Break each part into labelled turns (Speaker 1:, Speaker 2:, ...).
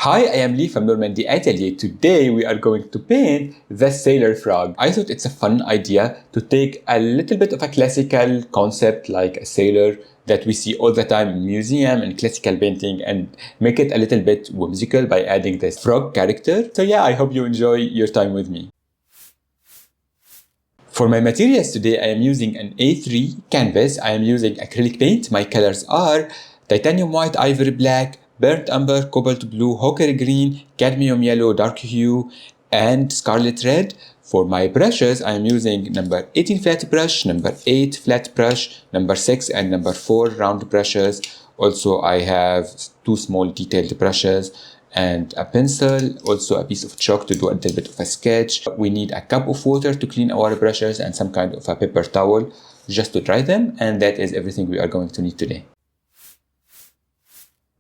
Speaker 1: Hi, I am Lee from Normandy Atelier. Today we are going to paint the sailor frog. I thought it's a fun idea to take a little bit of a classical concept like a sailor that we see all the time in museum and classical painting and make it a little bit whimsical by adding this frog character. So yeah, I hope you enjoy your time with me. For my materials today, I am using an A3 canvas. I am using acrylic paint. My colors are titanium white, ivory black, burnt umber, cobalt blue, ochre green, cadmium yellow, dark hue, and scarlet red. For my brushes, I am using number 18 flat brush, number 8 flat brush, number 6 and number 4 round brushes. Also, I have 2 small detailed brushes and a pencil, also a piece of chalk to do a little bit of a sketch. We need a cup of water to clean our brushes and some kind of a paper towel just to dry them, and that is everything we are going to need today.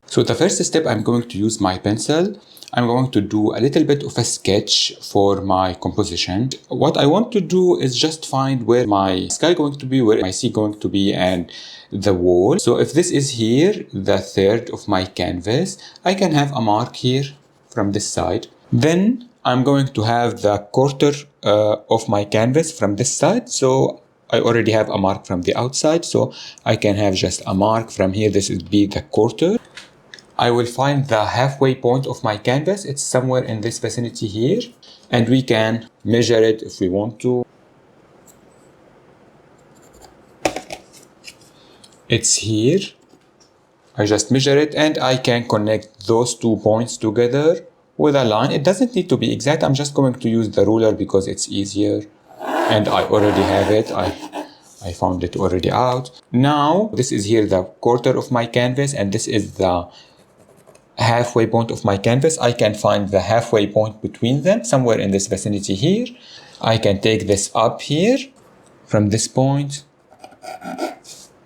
Speaker 1: So the first step, I'm going to use my pencil. I'm going to do a little bit of a sketch for my composition. What I want to do is just find where my sky going to be, where my sea going to be, and the wall. So if this is here, the third of my canvas, I can have a mark here from this side. Then I'm going to have the quarter of my canvas from this side. So I already have a mark from the outside, so I can have just a mark from here. This would be the quarter. I will find the halfway point of my canvas. It's somewhere in this vicinity here, and we can measure it if we want to. It's here. I just measure it and I can connect those 2 points together with a line. It doesn't need to be exact. I'm just going to use the ruler because it's easier, and I already have it. I found it already out. Now, this is here the quarter of my canvas, and this is the halfway point of my canvas. I can find the halfway point between them somewhere in this vicinity here. I can take this up here from this point,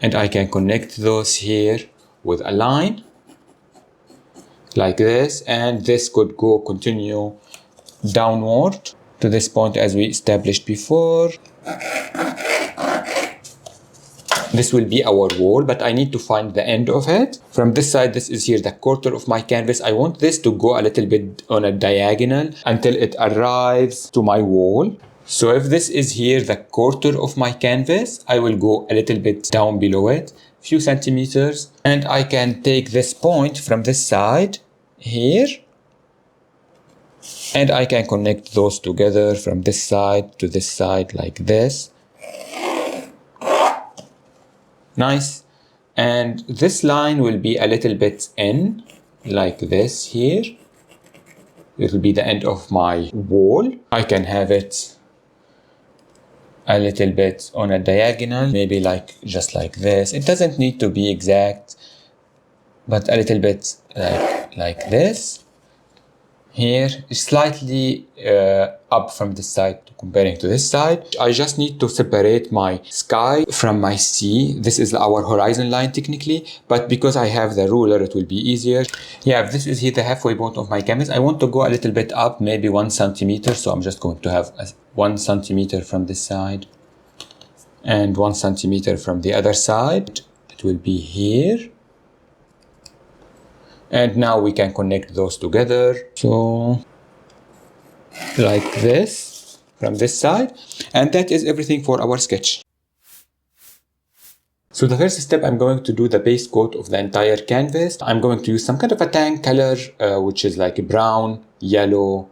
Speaker 1: and I can connect those here with a line like this, and this could continue downward to this point as we established before. This will be our wall, but I need to find the end of it. From this side, this is here the quarter of my canvas. I want this to go a little bit on a diagonal until it arrives to my wall. So if this is here the quarter of my canvas, I will go a little bit down below it, few centimeters, and I can take this point from this side here, and I can connect those together from this side to this side like this. Nice. And this line will be a little bit in, like this here. It will be the end of my wall. I can have it a little bit on a diagonal, maybe just like this. It doesn't need to be exact, but a little bit like this. Here, slightly up from this side comparing to this side. I just need to separate my sky from my sea. This is our horizon line technically, but because I have the ruler, it will be easier. Yeah, this is here the halfway point of my canvas. I want to go a little bit up, maybe 1 centimeter. So I'm just going to have 1 centimeter from this side and 1 centimeter from the other side. It will be here. And now we can connect those together. So, like this, from this side. And that is everything for our sketch. So the first step, I'm going to do the base coat of the entire canvas. I'm going to use some kind of a tan color, which is like brown, yellow,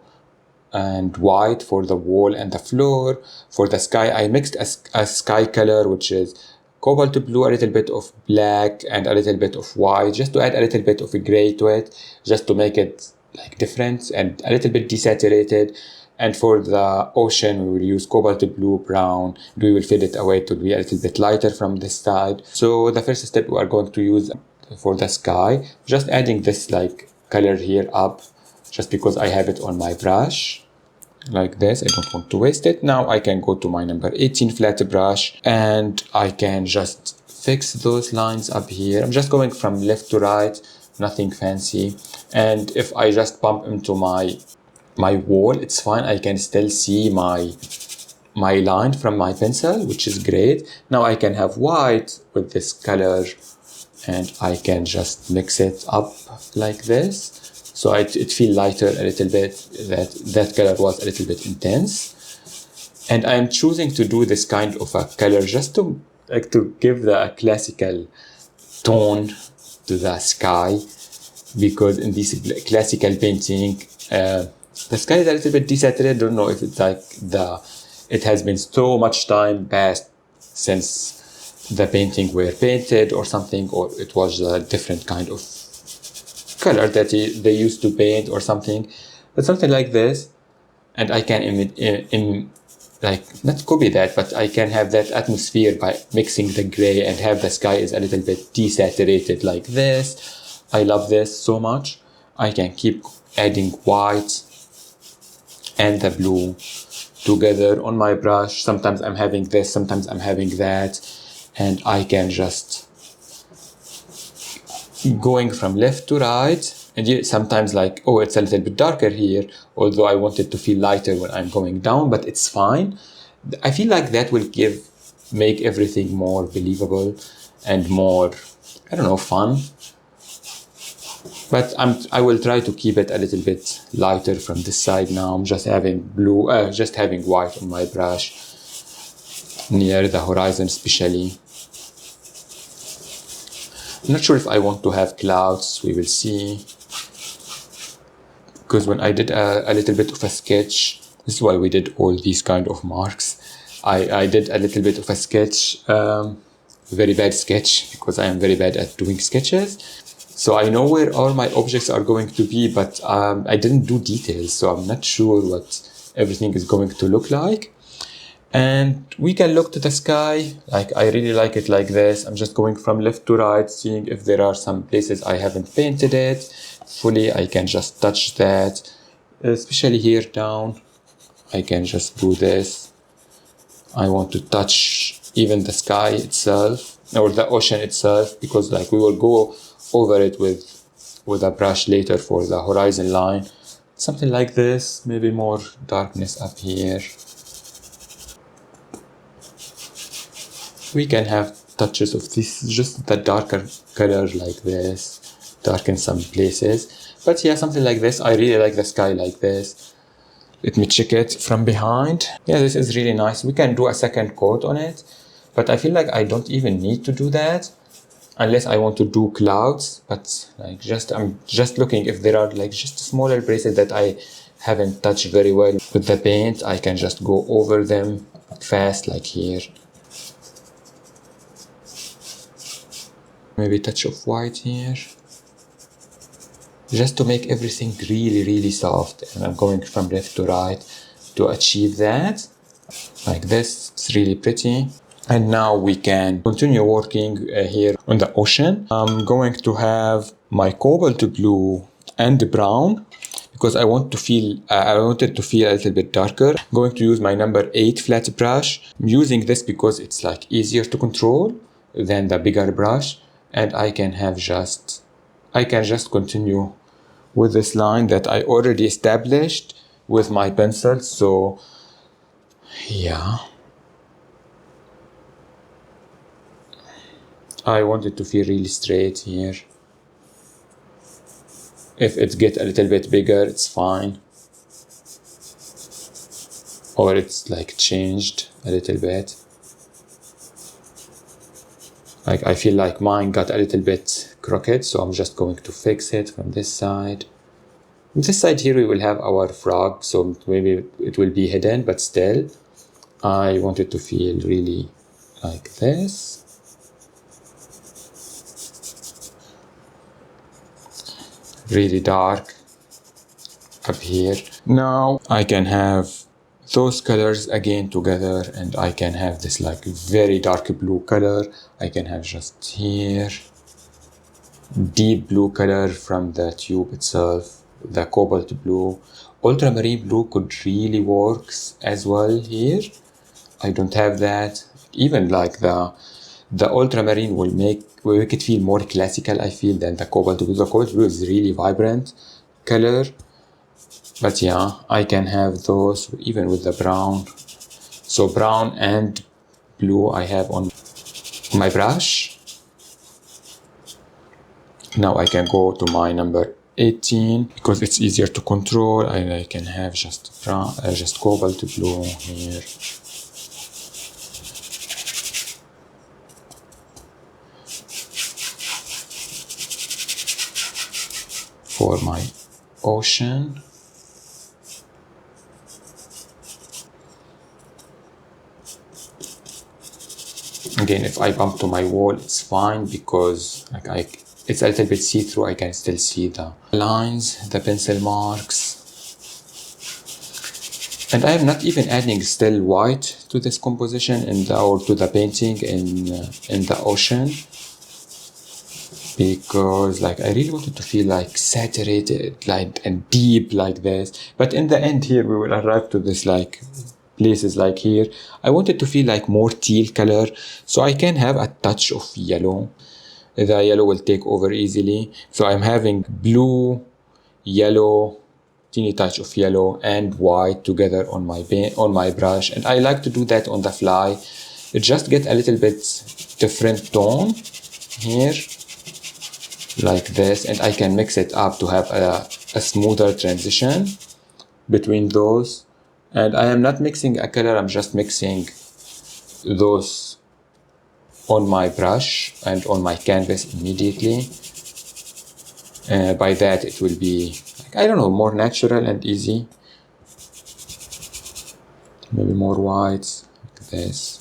Speaker 1: and white for the wall and the floor. For the sky, I mixed a sky color, which is cobalt blue, a little bit of black, and a little bit of white, just to add a little bit of a gray to it, just to make it like different and a little bit desaturated. And for the ocean, we will use cobalt blue, brown. We will fade it away to be a little bit lighter from this side. So the first step we are going to use for the sky, just adding this like color here up, just because I have it on my brush. Like this, I don't want to waste it. Now I can go to my number 18 flat brush, and I can just fix those lines up here. I'm just going from left to right, nothing fancy. And if I just bump into my wall, it's fine. I can still see my line from my pencil, which is great. Now I can have white with this color, and I can just mix it up like this. so it feel lighter a little bit. That color was a little bit intense. And I'm choosing to do this kind of a color just to give the classical tone to the sky, because in this classical painting, the sky is a little bit desaturated. Don't know if it's like it has been so much time passed since the painting were painted or something, or it was a different kind of color that they used to paint or something, but something like this. And I can not copy that, but I can have that atmosphere by mixing the gray and have the sky is a little bit desaturated like this. I love this so much. I can keep adding white and the blue together on my brush. Sometimes I'm having this, sometimes I'm having that, and I can just going from left to right. And sometimes like, oh, it's a little bit darker here, although I want it to feel lighter when I'm going down, but it's fine. I feel like that will make everything more believable and more, I don't know, fun. But I will try to keep it a little bit lighter from this side now. I'm just having white on my brush near the horizon especially. I'm not sure if I want to have clouds, we will see. Because when I did a little bit of a sketch, this is why we did all these kind of marks. I did a little bit of a sketch, very bad sketch, because I am very bad at doing sketches. So I know where all my objects are going to be, but I didn't do details, so I'm not sure what everything is going to look like. And we can look to the sky, like I really like it like this. I'm just going from left to right, seeing if there are some places I haven't painted it fully. I can just touch that, especially here down. I can just do this. I want to touch even the sky itself, or the ocean itself, because like we will go over it with a brush later for the horizon line. Something like this, maybe more darkness up here. We can have touches of this, just the darker color like this, darken some places. But yeah, something like this. I really like the sky like this. Let me check it from behind. Yeah, this is really nice. We can do a second coat on it, but I feel like I don't even need to do that unless I want to do clouds. But like I'm just looking if there are like just smaller places that I haven't touched very well with the paint. I can just go over them fast, like here. Maybe a touch of white here, just to make everything really, really soft. And I'm going from left to right to achieve that. Like this, it's really pretty. And now we can continue working here on the ocean. I'm going to have my cobalt blue and the brown, because I want it to feel a little bit darker. I'm going to use my number 8 flat brush. I'm using this because it's like easier to control than the bigger brush. And I can just continue with this line that I already established with my pencil. So yeah, I want it to feel really straight here. If it gets a little bit bigger, it's fine. Or it's like changed a little bit. Like I feel like mine got a little bit crooked, so I'm just going to fix it from this side. On this side here we will have our frog, so maybe it will be hidden, but still I want it to feel really like this. Really dark up here. Now I can have those colors again together, and I can have this like very dark blue color. I can have just here deep blue color from the tube itself, the cobalt blue. Ultramarine blue could really work as well here. I don't have that. Even like the ultramarine will make it feel more classical, I feel, than the cobalt blue. The cobalt blue is really vibrant color. But yeah, I can have those even with the brown. So brown and blue I have on my brush. Now I can go to my number 18 because it's easier to control. I can have just brown, just cobalt blue here. For my ocean. Again, if I bump to my wall, it's fine because it's a little bit see-through. I can still see the lines, the pencil marks. And I am not even adding still white to this composition or to the painting in the ocean, because like I really wanted to feel like saturated, like and deep like this. But in the end here, we will arrive to this like places like here. I wanted to feel like more teal color, so I can have a touch of yellow. The yellow will take over easily. So I'm having blue, yellow, teeny touch of yellow and white together on my brush, and I like to do that on the fly. It just get a little bit different tone here, like this, and I can mix it up to have a smoother transition between those. And I am not mixing a color, I'm just mixing those on my brush and on my canvas immediately. By that it will be, I don't know, more natural and easy. Maybe more whites, like this.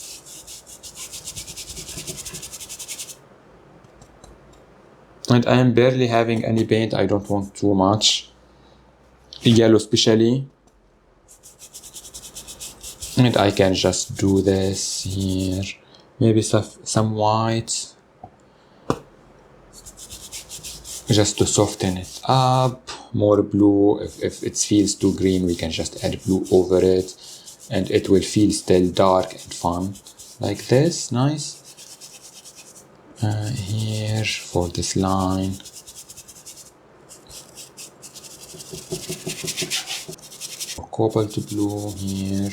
Speaker 1: And I am barely having any paint, I don't want too much. Yellow especially. And I can just do this here. Maybe some white. Just to soften it up. More blue. If it feels too green, we can just add blue over it. And it will feel still dark and fun. Like this, nice. Here for this line. Cobalt blue here.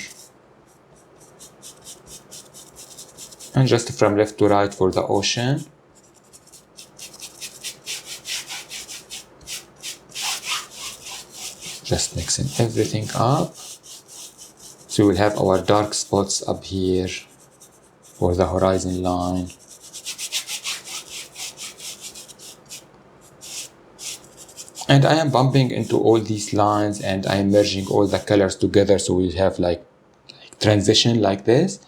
Speaker 1: And just from left to right for the ocean. Just mixing everything up. So we'll have our dark spots up here for the horizon line. And I am bumping into all these lines and I am merging all the colors together, so we have like transition like this.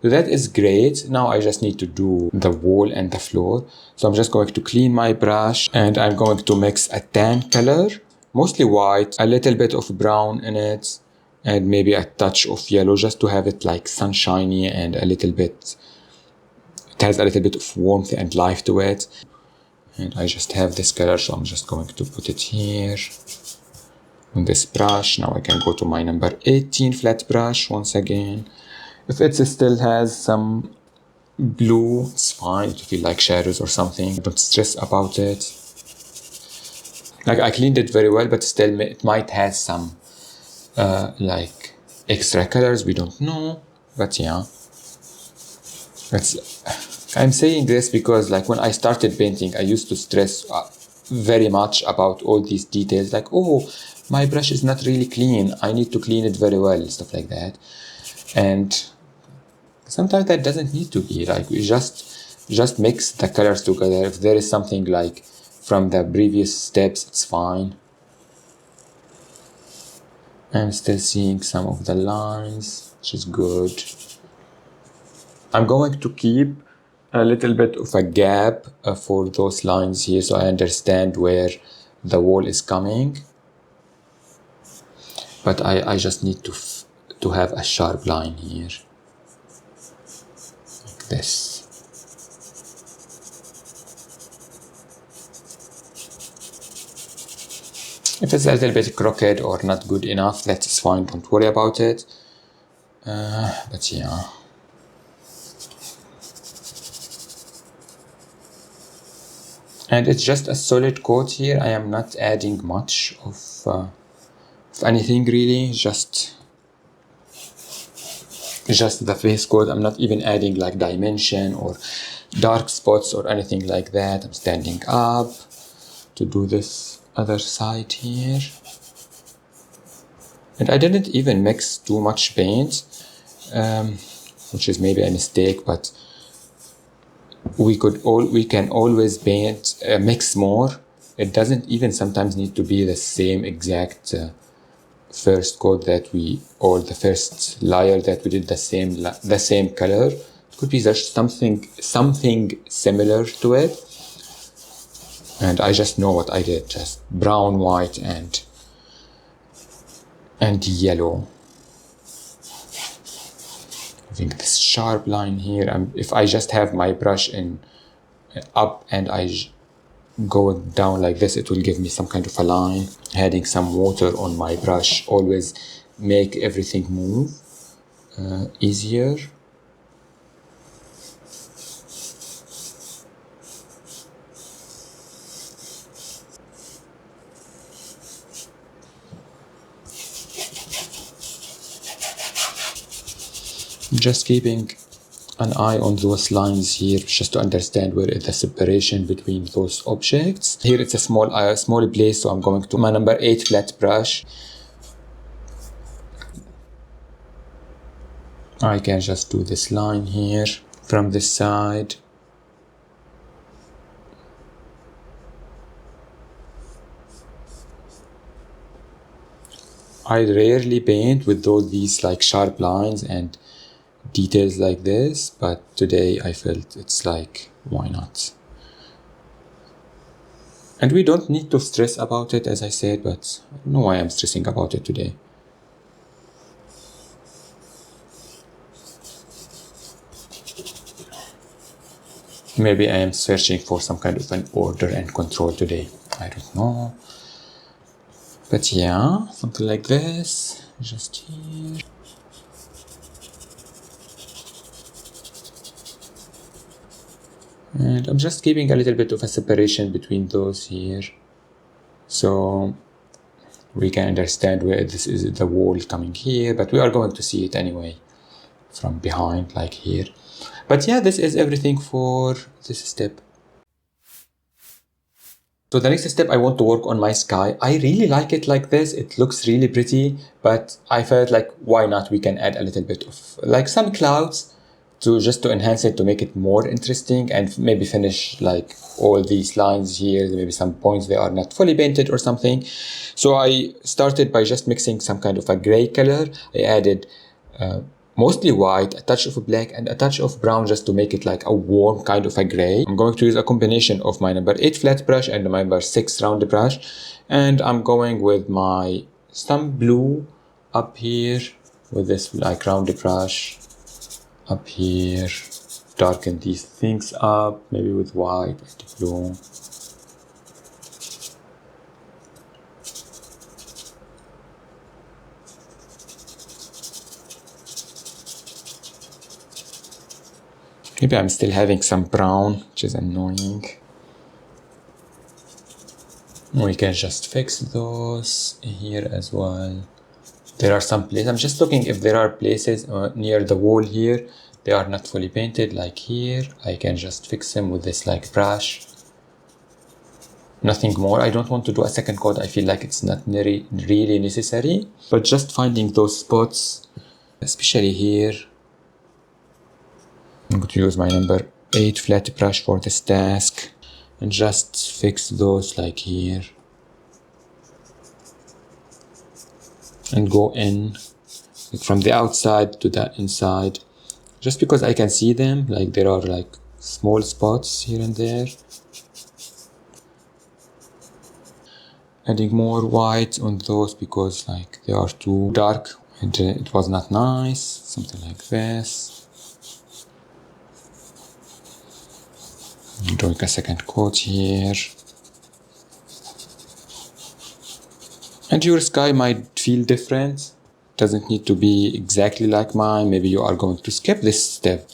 Speaker 1: So that is great. Now I just need to do the wall and the floor. So I'm just going to clean my brush and I'm going to mix a tan color, mostly white, a little bit of brown in it, and maybe a touch of yellow just to have it like sunshiny and a little bit, it has a little bit of warmth and life to it. And I just have this color, so I'm just going to put it here on this brush. Now I can go to my number 18 flat brush once again. If it still has some blue, it's fine to feel like shadows or something. Don't stress about it. Like I cleaned it very well, but still it might have some like extra colors, we don't know. But yeah, I'm saying this because like when I started painting, I used to stress very much about all these details. Like, oh, my brush is not really clean. I need to clean it very well, stuff like that. And sometimes that doesn't need to be. Like we just mix the colors together. If there is something like from the previous steps, it's fine. I'm still seeing some of the lines, which is good. I'm going to keep a little bit of a gap for those lines here, so I understand where the wall is coming. But I just need to have a sharp line here, like this. If it's a little bit crooked or not good enough, that's fine, don't worry about it. But yeah. And it's just a solid coat here. I am not adding much of anything really, just the face coat. I'm not even adding like dimension or dark spots or anything like that. I'm standing up to do this other side here. And I didn't even mix too much paint, which is maybe a mistake, but we can always paint, mix more. It doesn't even sometimes need to be the same exact first coat or the first layer that we did the same color. It could be just something similar to it. And I just know what I did, just brown, white, and yellow. I think this sharp line here, if I just have my brush up and I go down like this, it will give me some kind of a line. Adding some water on my brush always make everything move easier. Just keeping an eye on those lines here, just to understand where is the separation between those objects. Here it's a small place, so I'm going to my number 8 flat brush. I can just do this line here from this side. I rarely paint with these like sharp lines and details like this, but today I felt it's like, why not? And we don't need to stress about it, as I said, but I don't know why I'm stressing about it today. Maybe I am searching for some kind of an order and control today. I don't know. But yeah, something like this, just here. And I'm just keeping a little bit of a separation between those here, so we can understand where this is the wall coming here, but we are going to see it anyway from behind, like here. But yeah, this is everything for this step. So the next step, I want to work on my sky. I really like it like this. It looks really pretty, but I felt like, why not? We can add a little bit of like some clouds just to enhance it, to make it more interesting, and maybe finish like all these lines here, maybe some points they are not fully painted or something. So I started by just mixing some kind of a gray color. I added mostly white, a touch of black, and a touch of brown, just to make it like a warm kind of a gray. I'm going to use a combination of my number 8 flat brush and my number 6 round brush, and I'm going with some blue up here with this like round brush up here, darken these things up, maybe with white and blue. Maybe I'm still having some brown, which is annoying. We can just fix those here as well. There are some places, I'm just looking if there are places near the wall here, they are not fully painted, like here. I can just fix them with this like brush. Nothing more. I don't want to do a second coat. I feel like it's not really necessary, but just finding those spots, especially here. I'm going to use my number 8 flat brush for this task and just fix those like here. And go in from the outside to the inside, just because I can see them, like there are like small spots here and there. Adding more white on those because like they are too dark and it was not nice. Something like this. I'm doing a second coat here. And your sky might feel different. Doesn't need to be exactly like mine. Maybe you are going to skip this step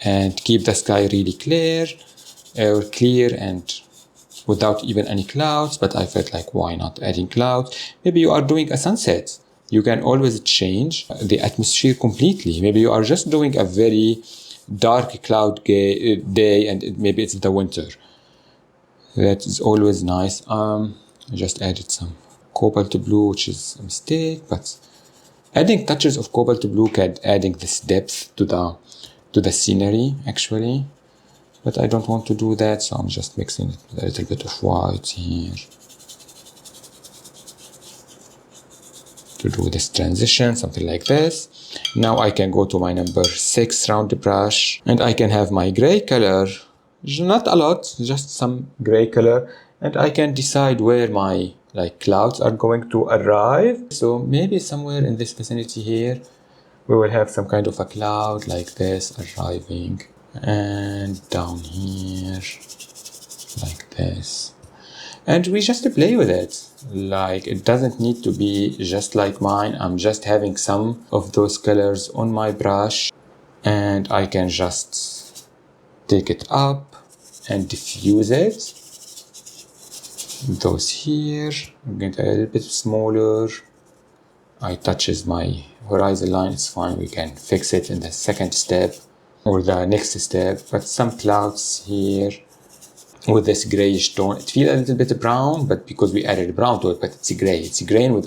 Speaker 1: and keep the sky really clear and without even any clouds. But I felt like, why not adding clouds? Maybe you are doing a sunset. You can always change the atmosphere completely. Maybe you are just doing a very dark cloud day and maybe it's the winter. That is always nice. I just added some Cobalt Blue, which is a mistake, but adding touches of Cobalt Blue can adding this depth to the scenery actually. But I don't want to do that, so I'm just mixing it with a little bit of white here to do this transition, something like this. Now I can go to my number 6 round brush, and I can have my gray color, not a lot, just some gray color, and I can decide where my clouds are going to arrive. So maybe somewhere in this vicinity here, we will have some kind of a cloud like this arriving, and down here like this. And we just play with it. It doesn't need to be just like mine. I'm just having some of those colors on my brush, and I can just take it up and diffuse it. Those here, get a little bit smaller. I touches my horizon line, it's fine. We can fix it in the second step or the next step. But some clouds here with this grayish tone, it feels a little bit brown, but because we added brown to it, but it's gray. It's green with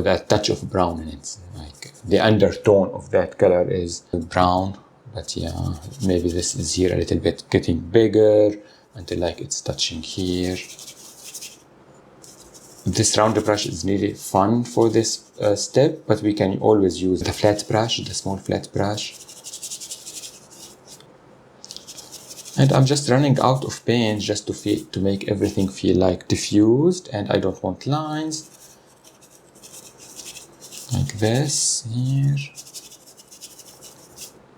Speaker 1: a touch of brown in it. The undertone of that color is brown. But yeah, maybe this is here a little bit getting bigger until it's touching here. This round brush is really fun for this step, but we can always use the flat brush, the small flat brush. And I'm just running out of paint just to make everything feel diffused, and I don't want lines like this here.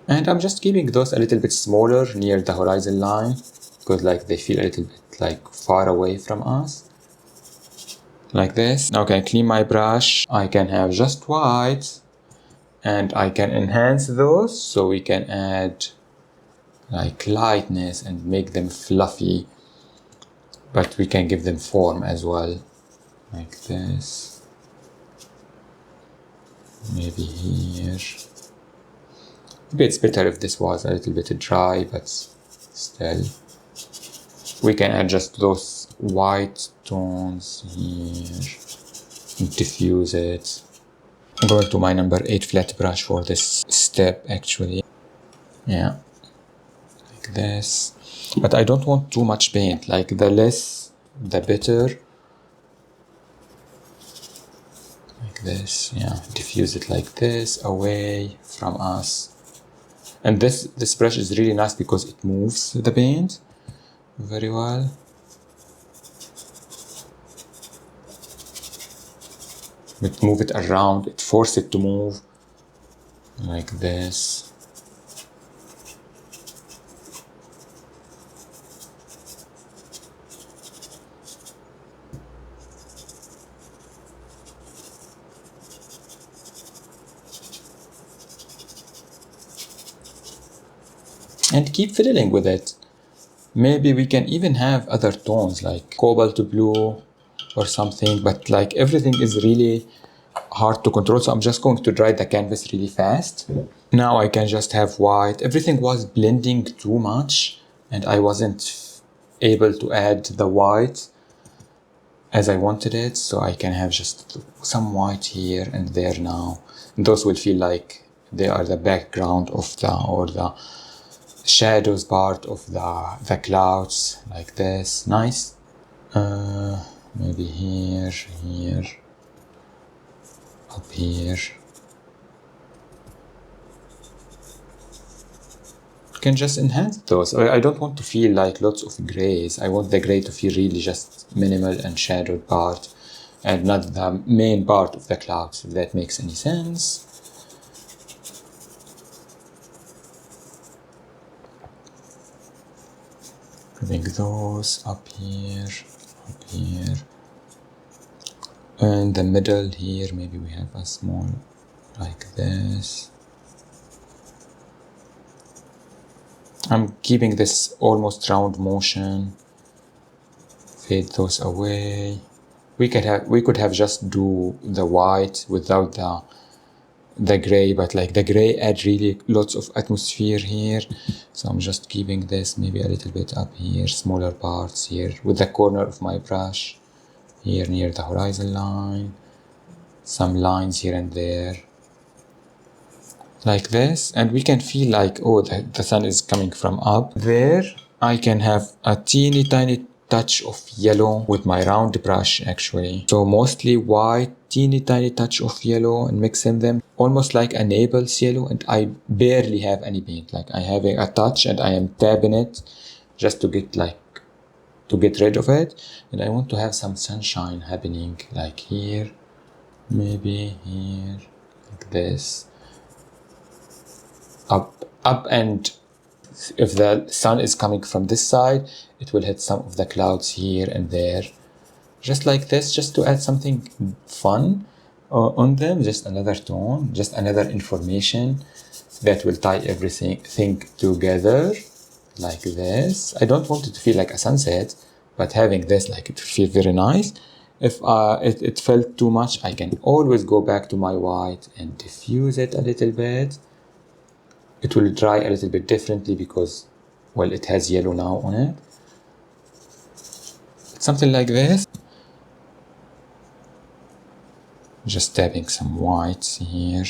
Speaker 1: And I'm just keeping those a little bit smaller near the horizon line because they feel a little bit far away from us. Like this. Now I can clean my brush. I can have just white, and I can enhance those so we can add lightness and make them fluffy, but we can give them form as well, like this. Maybe here. Maybe it's better if this was a little bit dry, but still. We can add just those white tones here and diffuse it. I'm going to my number 8 flat brush for this step actually. Yeah. This, but I don't want too much paint. The less the better. Like this. Yeah, diffuse it like this away from us. And this brush is really nice because it moves the paint very well. It move it around, it forces it to move like this. And keep fiddling with it. Maybe we can even have other tones like Cobalt Blue or something, but everything is really hard to control, so I'm just going to dry the canvas really fast. Now I can just have white. Everything was blending too much and I wasn't able to add the white as I wanted it, so I can have just some white here and there now. And those will feel like they are the background of the shadows part of the clouds, like this. Nice. Maybe here, up here. You can just enhance those. I don't want to feel lots of grays. I want the gray to feel really just minimal and shadowed part and not the main part of the clouds, if that makes any sense. Putting those up here. In the middle here, maybe we have a small like this. I'm keeping this almost round motion. Fade those away. We could have just do the white without the gray, but the gray add really lots of atmosphere here. So I'm just keeping this maybe a little bit up here, smaller parts here with the corner of my brush. here near the horizon line, some lines here and there, like this. And we can feel like, oh, the sun is coming from up. There, I can have a teeny tiny touch of yellow with my round brush actually. So mostly white, teeny tiny touch of yellow and mixing them, almost like a Naples yellow, and I barely have any paint. Like I have a touch and I am tapping it just to get rid of it. And I want to have some sunshine happening, like here, maybe here, like this, up, and if the sun is coming from this side, it will hit some of the clouds here and there, just like this, just to add something fun on them, just another tone, just another information that will tie everything together, like this. I don't want it to feel like a sunset, but having this, like, it will feel very nice. If it felt too much, I can always go back to my white and diffuse it a little bit. It will dry a little bit differently because, well, it has yellow now on it. Something like this. Just tapping some whites here.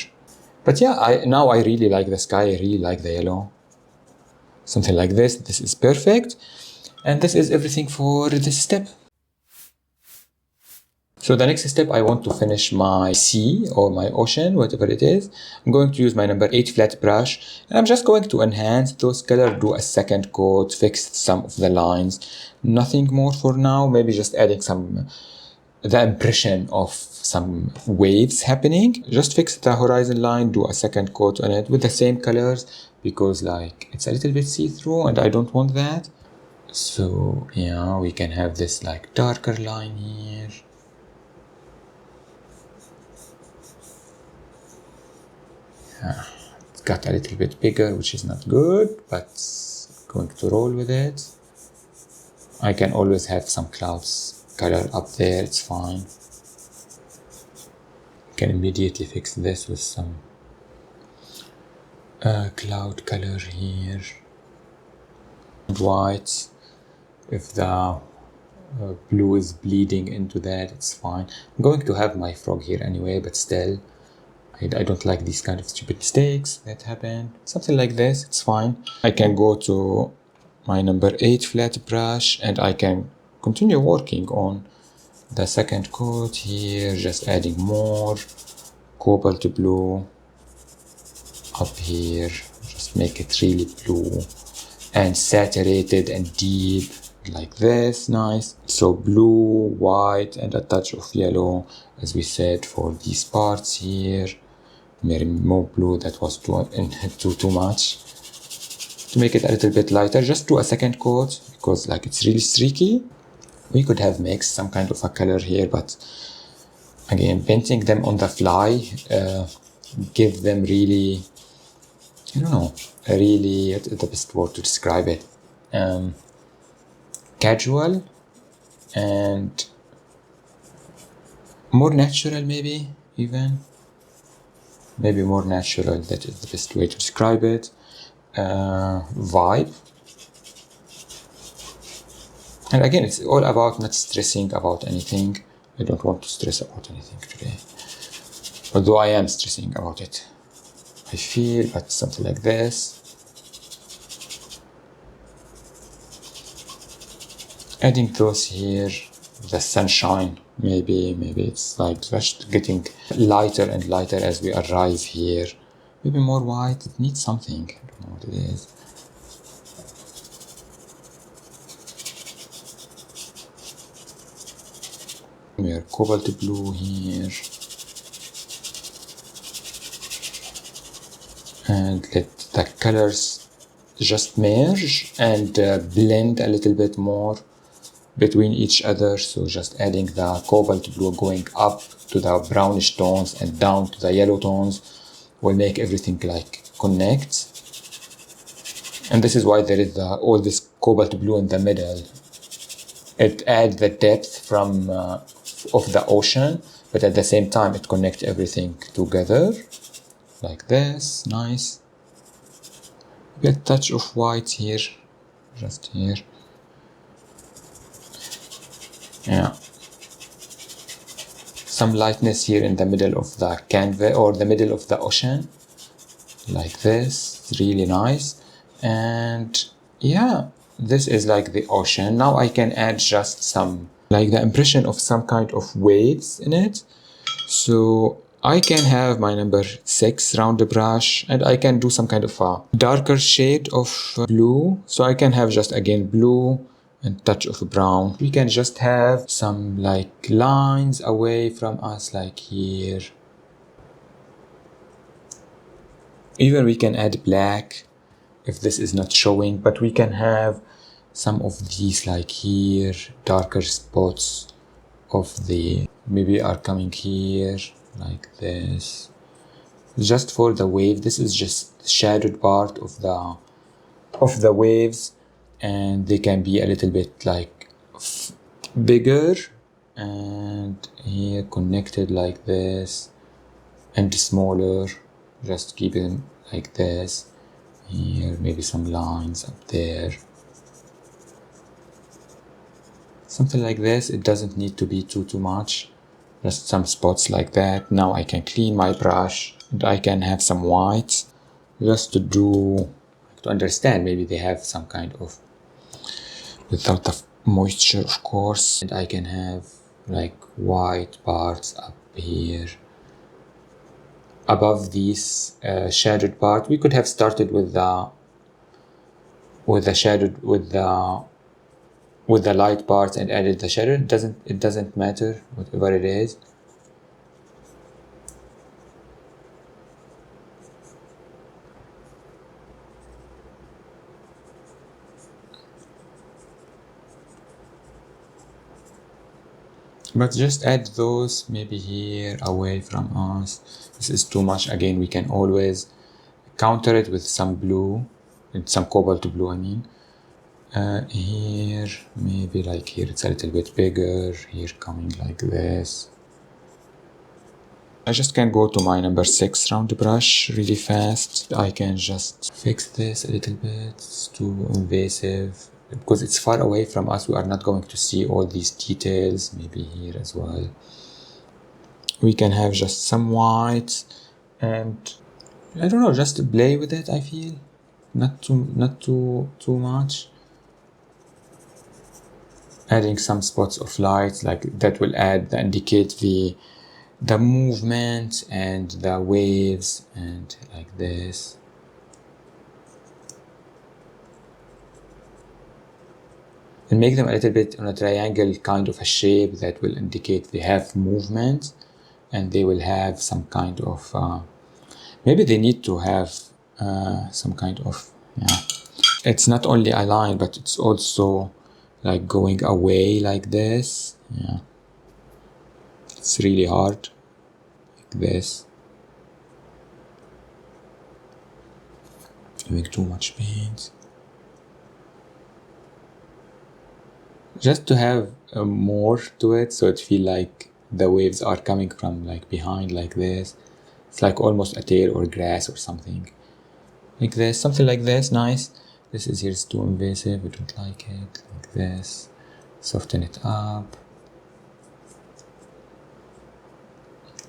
Speaker 1: But yeah, now I really like the sky. I really like the yellow. Something like this. This is perfect. And this is everything for this step. So the next step, I want to finish my sea or my ocean, whatever it is. I'm going to use my number 8 flat brush, and I'm just going to enhance those colors, do a second coat, fix some of the lines. Nothing more for now, maybe just adding the impression of some waves happening. Just fix the horizon line, do a second coat on it with the same colors, because like it's a little bit see-through and I don't want that. So yeah, we can have this like darker line here. It got a little bit bigger, which is not good, but going to roll with it. I can always have some clouds color up there, it's fine. Can immediately fix this with some cloud color here. White, if the blue is bleeding into that, it's fine. I'm going to have my frog here anyway, but still, I don't like these kind of stupid mistakes that happen. Something like this, it's fine. I can go to my number 8 flat brush and I can continue working on the second coat here, just adding more cobalt blue up here. Just make it really blue and saturated and deep, like this. Nice. So blue, white, and a touch of yellow, as we said, for these parts here. Maybe more blue, that was too much. To make it a little bit lighter, just do a second coat, because like it's really streaky. We could have mixed some kind of a color here, but again, painting them on the fly give them really, I don't know, really the best word to describe it, casual and more natural, maybe even. Maybe more natural, that is the best way to describe it. Vibe. And again, it's all about not stressing about anything. I don't want to stress about anything today. Although I am stressing about it. I feel, but something like this. Adding those here, the sunshine. Maybe it's like just getting lighter and lighter as we arrive here. Maybe more white, it needs something. I don't know what it is. We are cobalt blue here. And let the colors just merge and blend a little bit more between each other. So just adding the cobalt blue going up to the brownish tones and down to the yellow tones will make everything like connect. And this is why there is all this cobalt blue in the middle. It adds the depth from of the ocean, but at the same time it connects everything together like this. Nice. Get a touch of white here, just here. Yeah. some lightness here in the middle of the canvas or the middle of the ocean, like this. It's really nice. And yeah, this is like the ocean. Now I can add just some, like the impression of some kind of waves in it. So I can have my number 6 round brush, and I can do some kind of a darker shade of blue. So I can have just again blue and touch of brown. We can just have some like lines away from us, like here. Even we can add black if this is not showing, but we can have some of these like here, darker spots of the maybe are coming here like this, just for the wave. This is just shadowed part of the waves, and they can be a little bit like bigger, and here connected like this, and smaller, just keep them like this. Here maybe some lines up there, something like this. It doesn't need to be too much, just some spots like that. Now I can clean my brush, and I can have some whites just to understand. Maybe they have some kind of, without the moisture of course. And I can have like white parts up here above these shadowed part. We could have started with the shadowed, with the light parts, and added the shadow. It doesn't matter whatever it is. But just add those maybe here away from us. This is too much. Again, we can always counter it with some blue, and some cobalt blue I mean. Here maybe like here it's a little bit bigger, here coming like this. I just can go to my number 6 round brush really fast. I can just fix this a little bit. It's too invasive because it's far away from us. We are not going to see all these details. Maybe here as well. We can have just some white, and I don't know, just play with it. I feel not too much. Adding some spots of light like that will indicate the movement and the waves, and like this. And make them a little bit on a triangle kind of a shape that will indicate they have movement, and they will have some kind of maybe they need to have some kind of, yeah, it's not only a line, but it's also like going away like this. Yeah, it's really hard like this. Doing too much paint. Just to have more to it, so it feel like the waves are coming from like behind like this. It's like almost a tail or grass or something like this, something like this. Nice. This is here is too invasive, we don't like it. Like this, soften it up.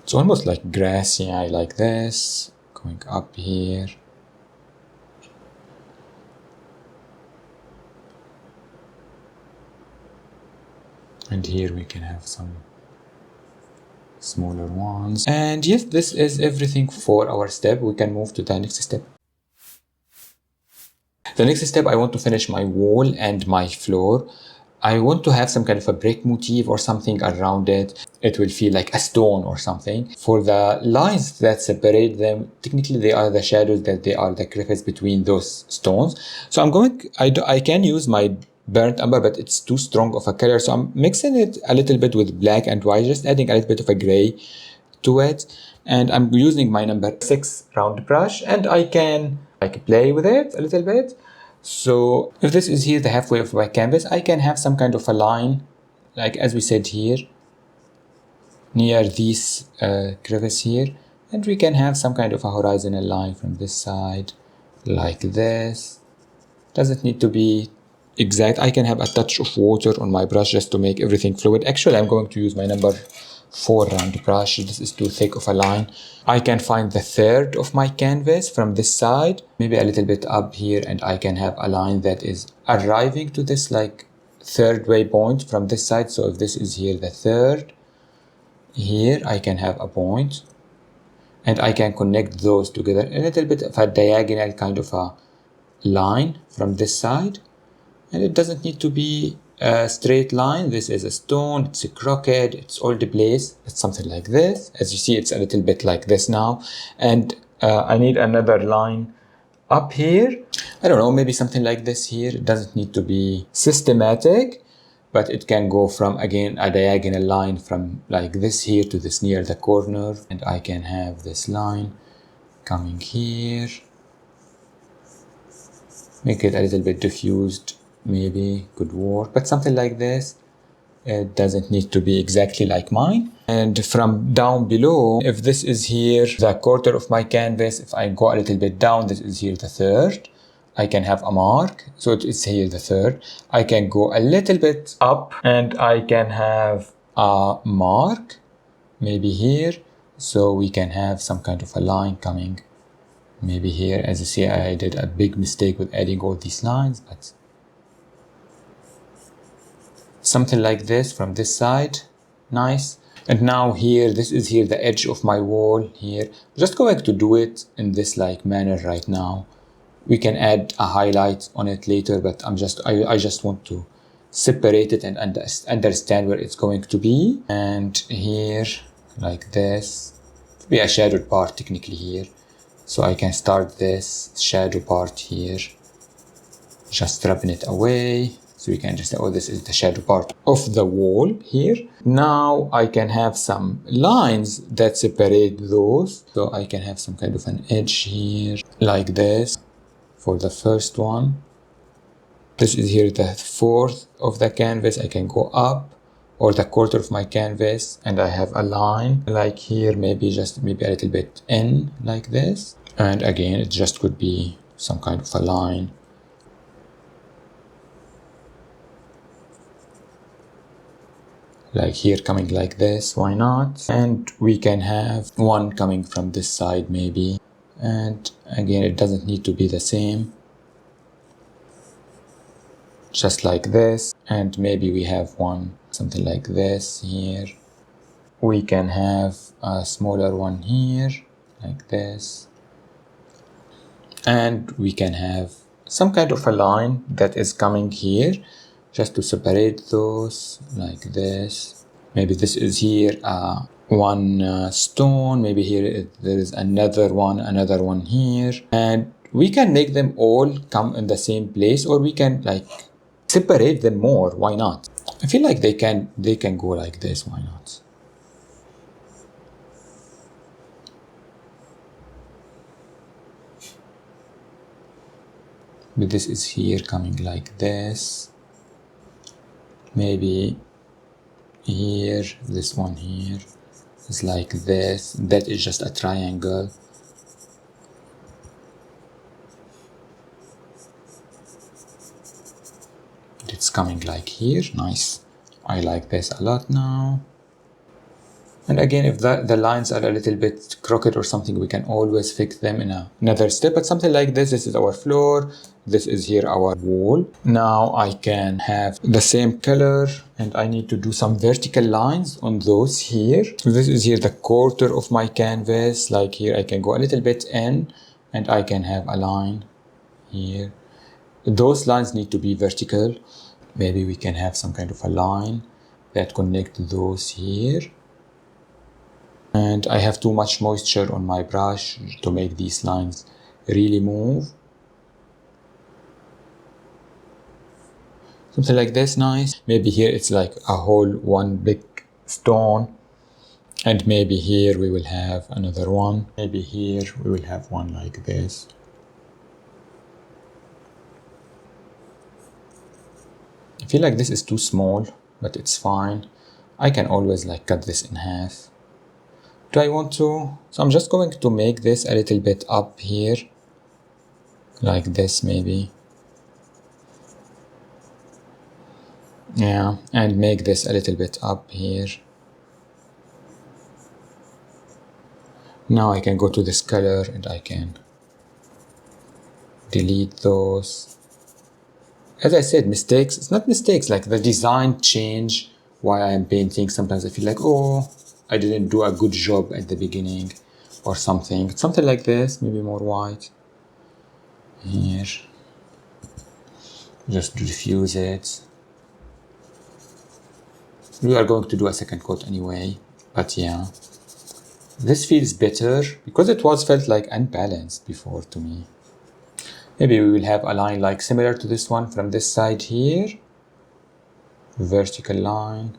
Speaker 1: It's almost like grassy. I like this, going up here. And here we can have some smaller ones. And yes, this is everything for our step. We can move to the next step. The next step, I want to finish my wall and my floor. I want to have some kind of a brick motif or something around it. It will feel like a stone or something. For the lines that separate them, technically they are the shadows, that they are the crevice between those stones. So I can use my burnt umber, but it's too strong of a color. So I'm mixing it a little bit with black and white, just adding a little bit of a gray to it. And I'm using my number 6 round brush, and I can like play with it a little bit. So if this is here the halfway of my canvas, I can have some kind of a line, like as we said here, near this crevice here, and we can have some kind of a horizontal line from this side, like this. Doesn't need to be exact. I can have a touch of water on my brush just to make everything fluid. Actually, I'm going to use my number 4 round brush. This is too thick of a line. I can find the third of my canvas from this side, maybe a little bit up here, and I can have a line that is arriving to this like third waypoint from this side. So if this is here the third, here I can have a point, and I can connect those together, a little bit of a diagonal kind of a line from this side. And it doesn't need to be a straight line. This is a stone, it's a crooked, it's all the place. It's something like this. As you see, it's a little bit like this now. And I need another line up here. I don't know, maybe something like this here. It doesn't need to be systematic, but it can go from, again, a diagonal line from like this here to this near the corner. And I can have this line coming here. Make it a little bit diffused. Maybe could work, but something like this. It doesn't need to be exactly like mine. And from down below, if this is here the quarter of my canvas, if I go a little bit down, this is here the third, I can have a mark. So it is here the third. I can go a little bit up and I can have a mark, maybe here. So we can have some kind of a line coming maybe here. As you see, I did a big mistake with adding all these lines, but something like this from this side. Nice. And now here, this is here the edge of my wall here. I'm just going to do it in this like manner right now. We can add a highlight on it later, but I just want to separate it and understand where it's going to be. And here, like this, be a shadowed part technically here. So I can start this shadow part here, just rubbing it away. So we can just say, oh, this is the shadow part of the wall here. Now I can have some lines that separate those. So I can have some kind of an edge here, like this, for the first one. This is here the fourth of the canvas. I can go up, or the quarter of my canvas, and I have a line like here, maybe a little bit in, like this. And again, it just could be some kind of a line. Like here coming like this, why not? And we can have one coming from this side maybe. And again, it doesn't need to be the same. Just like this. And maybe we have one, something like this here. We can have a smaller one here, like this. And we can have some kind of a line that is coming here, just to separate those, like this. Maybe this is here one stone, maybe here there is another one here. And we can make them all come in the same place, or we can like separate them more, why not? I feel like they can go like this, why not? But this is here coming like this. Maybe here, this one here is like this. That is just a triangle. It's coming like here. Nice. I like this a lot now. And again, if the lines are a little bit crooked or something, we can always fix them in another step. But something like this, this is our floor. This is here our wall. Now I can have the same color, and I need to do some vertical lines on those here. So this is here the quarter of my canvas. Like here, I can go a little bit in, and I can have a line here. Those lines need to be vertical. Maybe we can have some kind of a line that connect those here. And I have too much moisture on my brush to make these lines really move. Something like this, nice. Maybe here it's like a whole one big stone. And maybe here we will have another one. Maybe here we will have one like this. I feel like this is too small, but it's fine. I can always like cut this in half. Do I want to? So I'm just going to make this a little bit up here. Like this maybe. Yeah, and make this a little bit up here. Now I can go to this color and I can delete those. As I said, mistakes, it's not mistakes, like the design change while I am painting. Sometimes I feel like, oh, I didn't do a good job at the beginning or something. Something like this, maybe more white. Here. Just diffuse it. We are going to do a second coat anyway, but yeah. This feels better because it was felt like unbalanced before to me. Maybe we will have a line like similar to this one from this side here. Vertical line.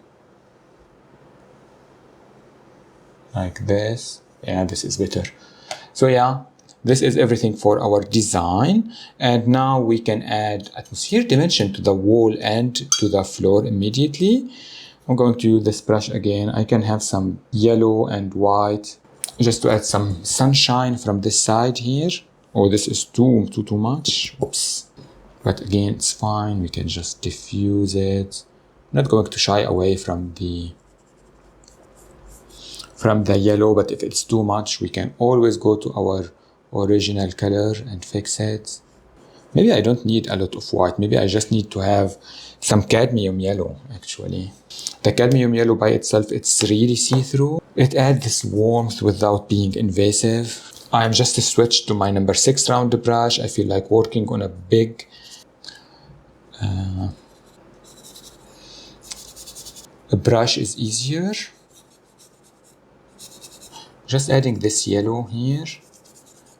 Speaker 1: Like this. Yeah, this is better. So yeah, this is everything for our design. And now we can add atmosphere dimension to the wall and to the floor immediately. I'm going to use this brush again. I can have some yellow and white just to add some sunshine from this side here. Oh, this is too much. Oops. But again, it's fine. We can just diffuse it. I'm not going to shy away from the yellow, but if it's too much, we can always go to our original color and fix it. Maybe I don't need a lot of white. Maybe I just need to have some cadmium yellow, actually. The cadmium yellow by itself, it's really see-through. It adds this warmth without being invasive. I'm just switched to my number 6 round brush. I feel like working on a big a brush is easier. Just adding this yellow here.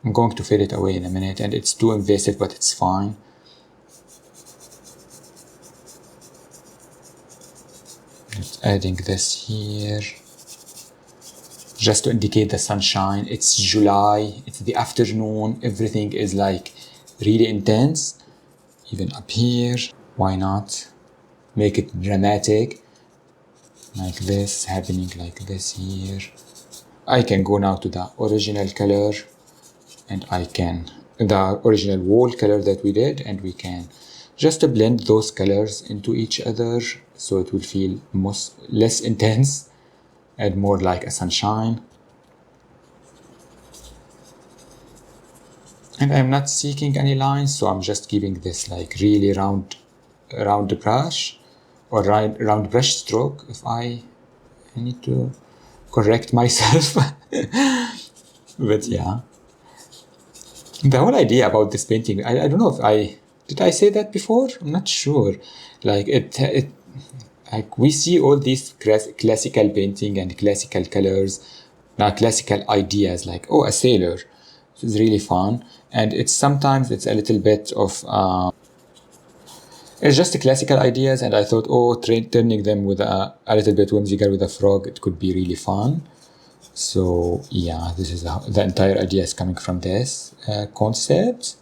Speaker 1: I'm going to fade it away in a minute, and it's too invasive, but it's fine. Just adding this here. Just to indicate the sunshine. It's July, it's the afternoon, everything is like really intense. Even up here, why not? Make it dramatic. Like this, happening like this here. I can go now to the original color and the original wall color that we did, and we can just blend those colors into each other so it will feel less intense and more like a sunshine. And I'm not seeking any lines, so I'm just giving this like really round brush or round brush stroke if I need to correct myself. But yeah, the whole idea about this painting, I don't know if did I say that before? I'm not sure. Like like we see all these classical painting and classical colors, now classical ideas like, oh, a sailor. This is really fun, and sometimes it's a little bit of it's just classical ideas, and I thought, oh, turning them with a little bit whimsical with a frog, it could be really fun. So yeah, this is the entire idea is coming from this concept.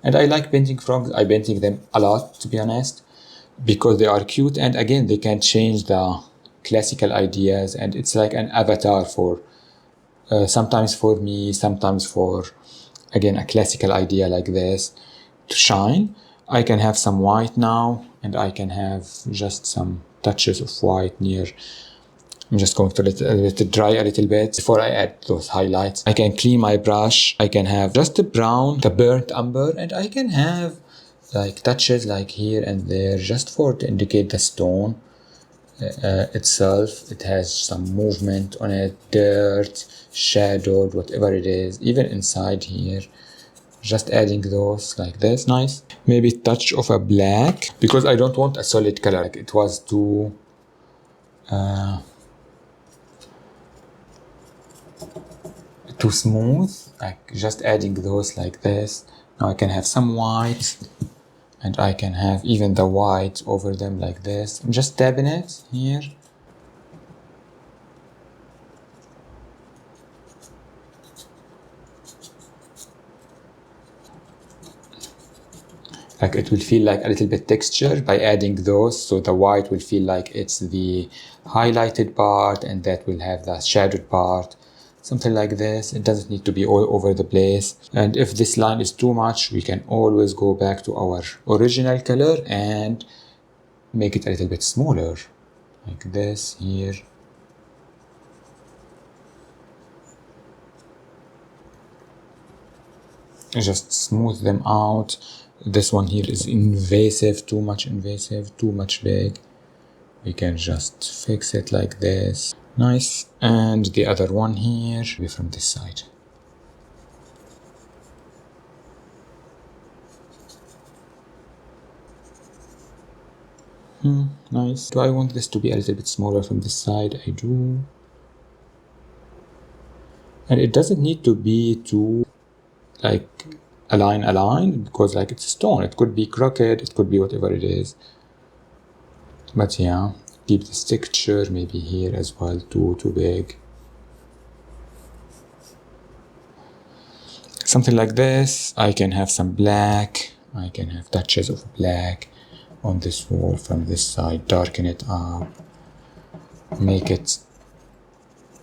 Speaker 1: And I like painting frogs. I painting them a lot, to be honest, because they are cute, and again, they can change the classical ideas, and it's like an avatar for sometimes for me, sometimes for, again, a classical idea like this to shine. I can have some white now, and I can have just some touches of white near. I'm just going to let it dry a little bit before I add those highlights. I can clean my brush. I can have just the brown, the burnt umber, and I can have like touches like here and there just to indicate the stone itself. It has some movement on it, dirt, shadowed, whatever it is, even inside here. Just adding those like this, nice. Maybe touch of a black, because I don't want a solid color. Like it was too smooth. Like just adding those like this. Now I can have some white, and I can have even the white over them like this. I'm just dabbing it here. Like it will feel like a little bit texture by adding those, so the white will feel like it's the highlighted part, and that will have the shadowed part. Something like this. It doesn't need to be all over the place. And if this line is too much, we can always go back to our original color and make it a little bit smaller. Like this here. just smooth them out. This one here is invasive, too much invasive, too much big. We can just fix it like this. Nice. And the other one here, from this side. Nice. Do I want this to be a little bit smaller from this side? I do. And it doesn't need to be too like a line because like it's stone. It could be crooked, it could be whatever it is. But yeah, keep this texture maybe here as well, too big. Something like this. I can have some black. I can have touches of black on this wall from this side, darken it up, make it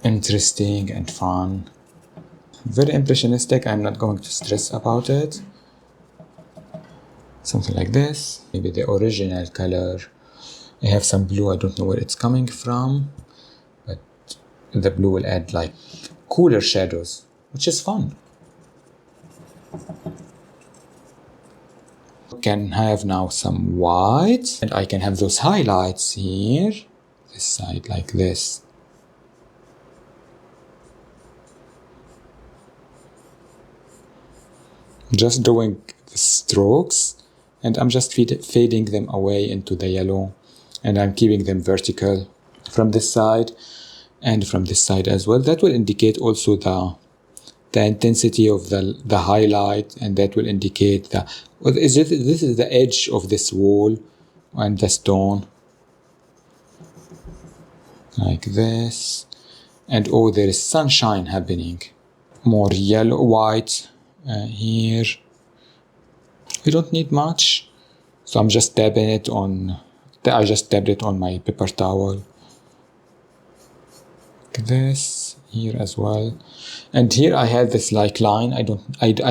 Speaker 1: interesting and fun. Very impressionistic. I'm not going to stress about it. Something like this. Maybe the original color. I have some blue. I don't know where it's coming from, but the blue will add like cooler shadows, which is fun. Can have now some white, and I can have those highlights here, this side like this. Just doing the strokes, and I'm just fading them away into the yellow, and I'm keeping them vertical from this side and from this side as well. That will indicate also the intensity of the highlight, and that will indicate this is the edge of this wall and the stone like this. And oh, there is sunshine happening. More yellow, white here. We don't need much, so I'm just dabbing it on. I just dabbed it on my paper towel like this. Here as well, and here I have this like line. I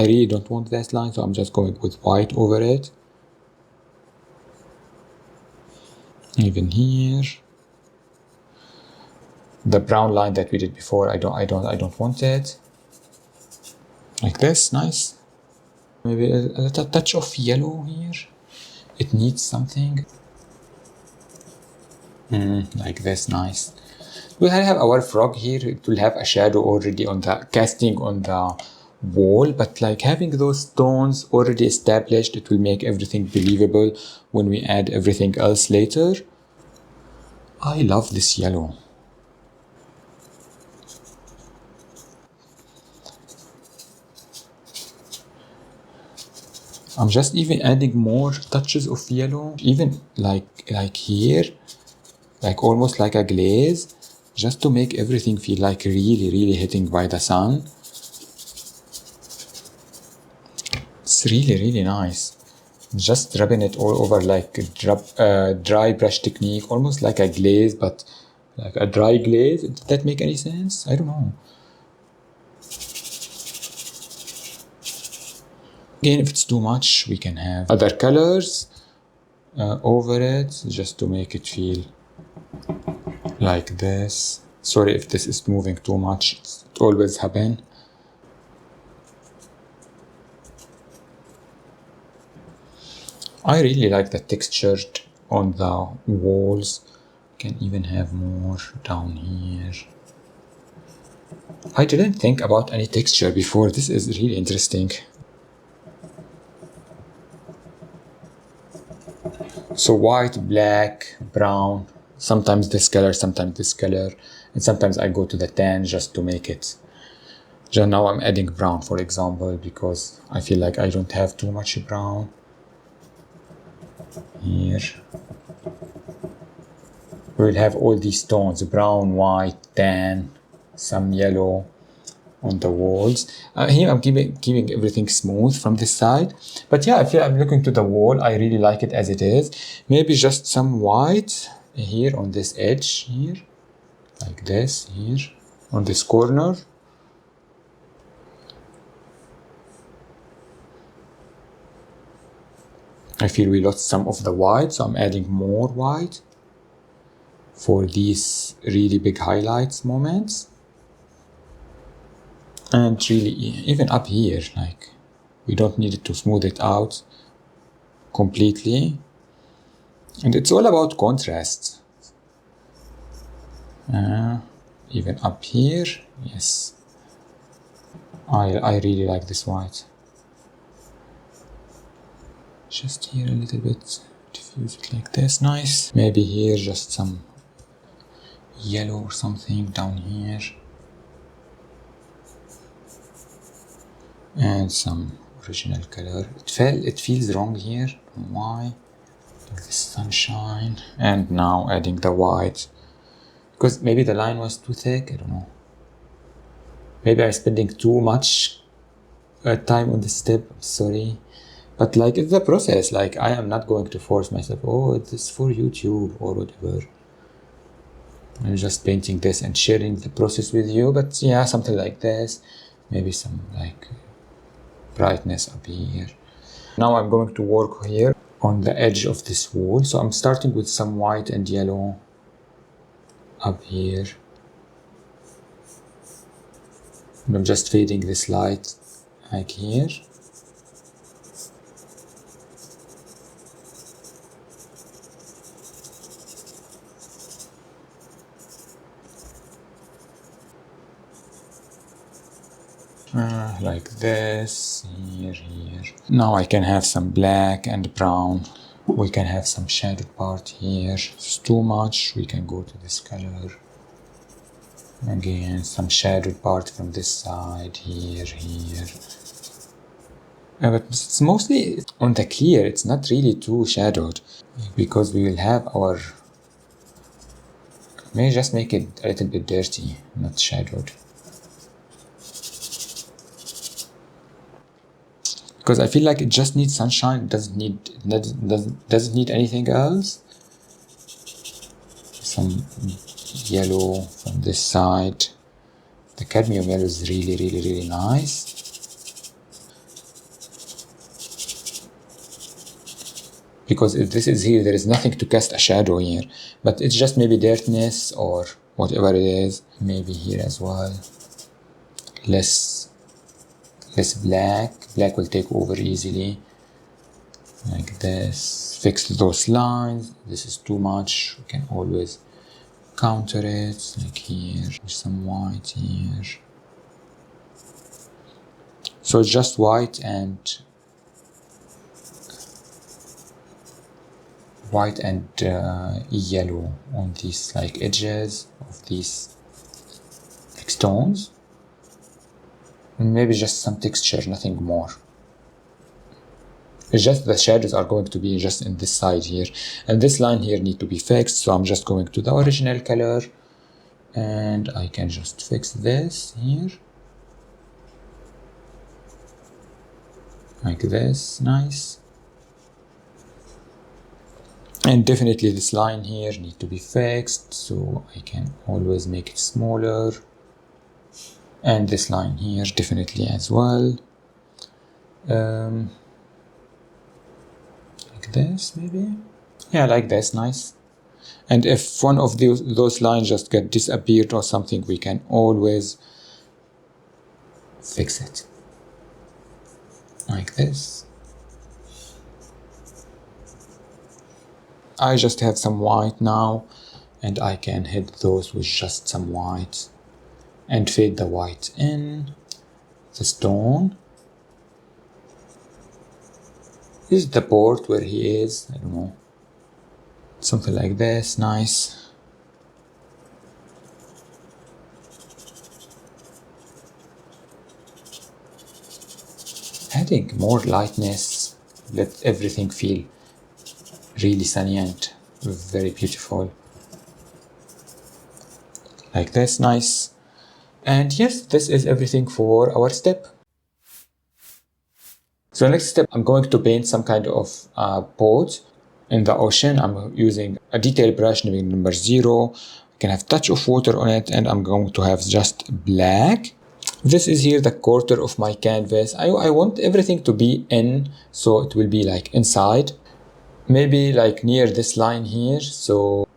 Speaker 1: really don't want that line, so I'm just going with white over it. Even here, the brown line that we did before, I don't want it. Like this, nice. Maybe a touch of yellow here. It needs something. Like this, nice. We have our frog here. It will have a shadow already on the casting on the wall, but like having those stones already established, it will make everything believable when we add everything else later. I love this yellow. I'm just even adding more touches of yellow, even like here, like almost like a glaze, just to make everything feel like really hitting by the sun. It's really nice. Just rubbing it all over like a dry brush technique, almost like a glaze, but like a dry glaze. Did that make any sense? I don't know. Again, if it's too much, we can have other colors over it, just to make it feel like this. Sorry if this is moving too much, it always happens. I really like the texture on the walls. Can even have more down here. I didn't think about any texture before. This is really interesting. So white, black, brown, sometimes this color, and sometimes I go to the tan just to make it. Just now I'm adding brown, for example, because I feel like I don't have too much brown. Here. We'll have all these tones, brown, white, tan, some yellow on the walls. Here I'm keeping everything smooth from this side. But yeah, if I'm looking to the wall, I really like it as it is. Maybe just some white here on this edge here, like this here, on this corner. I feel we lost some of the white, so I'm adding more white for these really big highlights moments. And really, even up here, like We don't need to smooth it out completely. And it's all about contrast. Even up here, yes. I really like this white. Just here a little bit, diffuse it like this, nice. Maybe here just some yellow or something down here. And some original color. It feels wrong here. Why? Like the sunshine. And now adding the white. Because maybe the line was too thick, I don't know. Maybe I'm spending too much time on this step, sorry. But like, it's the process. Like, I am not going to force myself, oh, it's for YouTube or whatever. I'm just painting this and sharing the process with you. But yeah, something like this. Maybe some like brightness up here. Now I'm going to work here on the edge of this wall. So I'm starting with some white and yellow up here. And I'm just fading this light like here. Like this, here. Now I can have some black and brown. We can have some shaded part here. If it's too much, we can go to this color. Again, some shaded part from this side, here. But it's mostly on the clear, it's not really too shadowed. Because we will have our... May just make it a little bit dirty, not shadowed. Because I feel like it just needs sunshine, it doesn't need anything else. Some yellow from this side. The cadmium yellow is really nice. Because if this is here, there is nothing to cast a shadow here. But it's just maybe dirtiness or whatever it is. Maybe here as well. Less black. Black will take over easily. Like this. Fix those lines. This is too much. We can always counter it. Like here. There's some white here. So just white and yellow on these like edges of these like stones. And maybe just some texture, nothing more. It's just the shadows are going to be just in this side here. And this line here need to be fixed. So I'm just going to the original color. And I can just fix this here. Like this, nice. And definitely this line here need to be fixed. So I can always make it smaller. And this line here definitely as well. Like this maybe. Yeah, like this, nice. And if one of those lines just get disappeared or something, we can always fix it. Like this. I just have some white now, and I can hit those with just some white. And fade the white in the stone. This is the port where he is, I don't know. Something like this, nice. Adding more lightness, let everything feel really sunny and very beautiful. Like this, nice. And yes, this is everything for our step. So next step, I'm going to paint some kind of boat in the ocean. I'm using a detail brush naming number 0. I can have touch of water on it, and I'm going to have just black. This is here the quarter of my canvas. I want everything to be in, so it will be like inside. Maybe like near this line here, so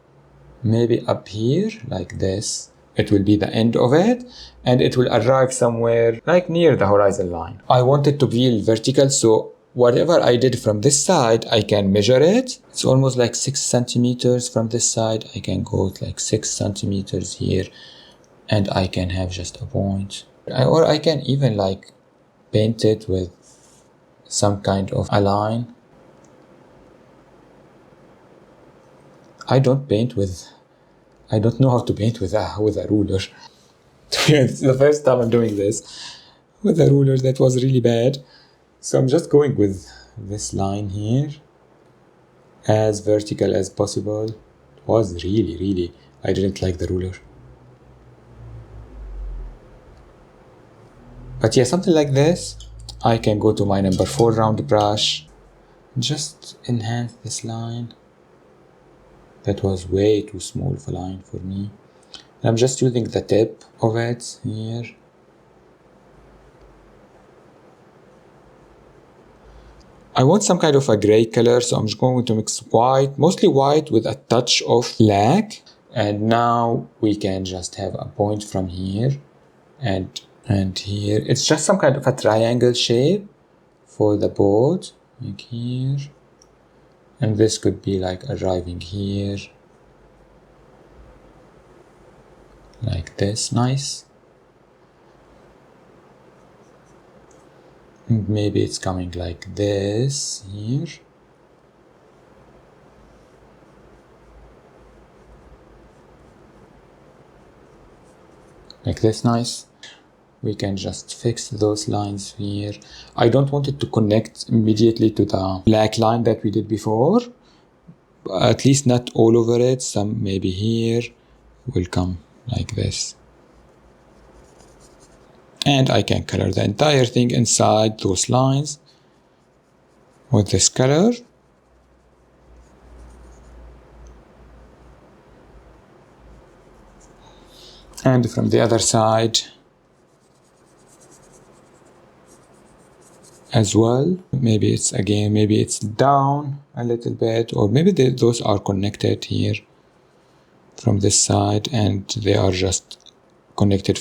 Speaker 1: maybe up here like this. it will be the end of it, and it will arrive somewhere like near the horizon line. I want it to be vertical, so whatever I did from this side, I can measure it. It's almost like 6 centimeters from this side. I can go like 6 centimeters here, and I can have just a point. Or I can even like paint it with some kind of a line. I don't know how to paint with a ruler. It's the first time I'm doing this with a ruler. That was really bad. So I'm just going with this line here, as vertical as possible. It was really, I didn't like the ruler. But yeah, something like this. I can go to my number 4 round brush, just enhance this line. That was way too small of a line for me. And I'm just using the tip of it here. I want some kind of a gray color, so I'm just going to mix white, mostly white with a touch of black. And now we can just have a point from here and here. It's just some kind of a triangle shape for the boat, like here. And this could be like arriving here, like this, nice. And maybe it's coming like this here. Like this, nice. We can just fix those lines here. I don't want it to connect immediately to the black line that we did before. At least not all over it. Some maybe here will come like this. And I can color the entire thing inside those lines with this color. And from the other side as well. Maybe it's down a little bit, or maybe those are connected here from this side, and they are just connected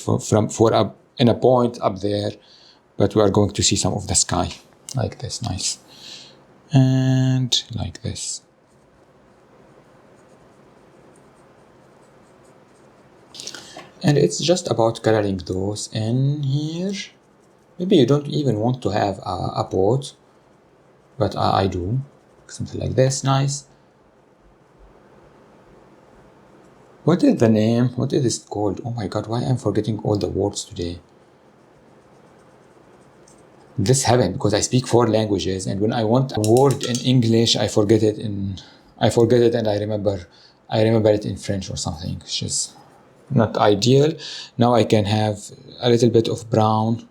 Speaker 1: in a point up there, but we are going to see some of the sky like this, nice, and like this. And it's just about coloring those in here. Maybe you don't even want to have a boat, but I do. Something like this, nice. What is the name? What is this called? Oh my god, why I'm forgetting all the words today. This happened because I speak 4 languages, and when I want a word in English, I forget it and I remember it in French or something, which is not ideal. Now I can have a little bit of brown,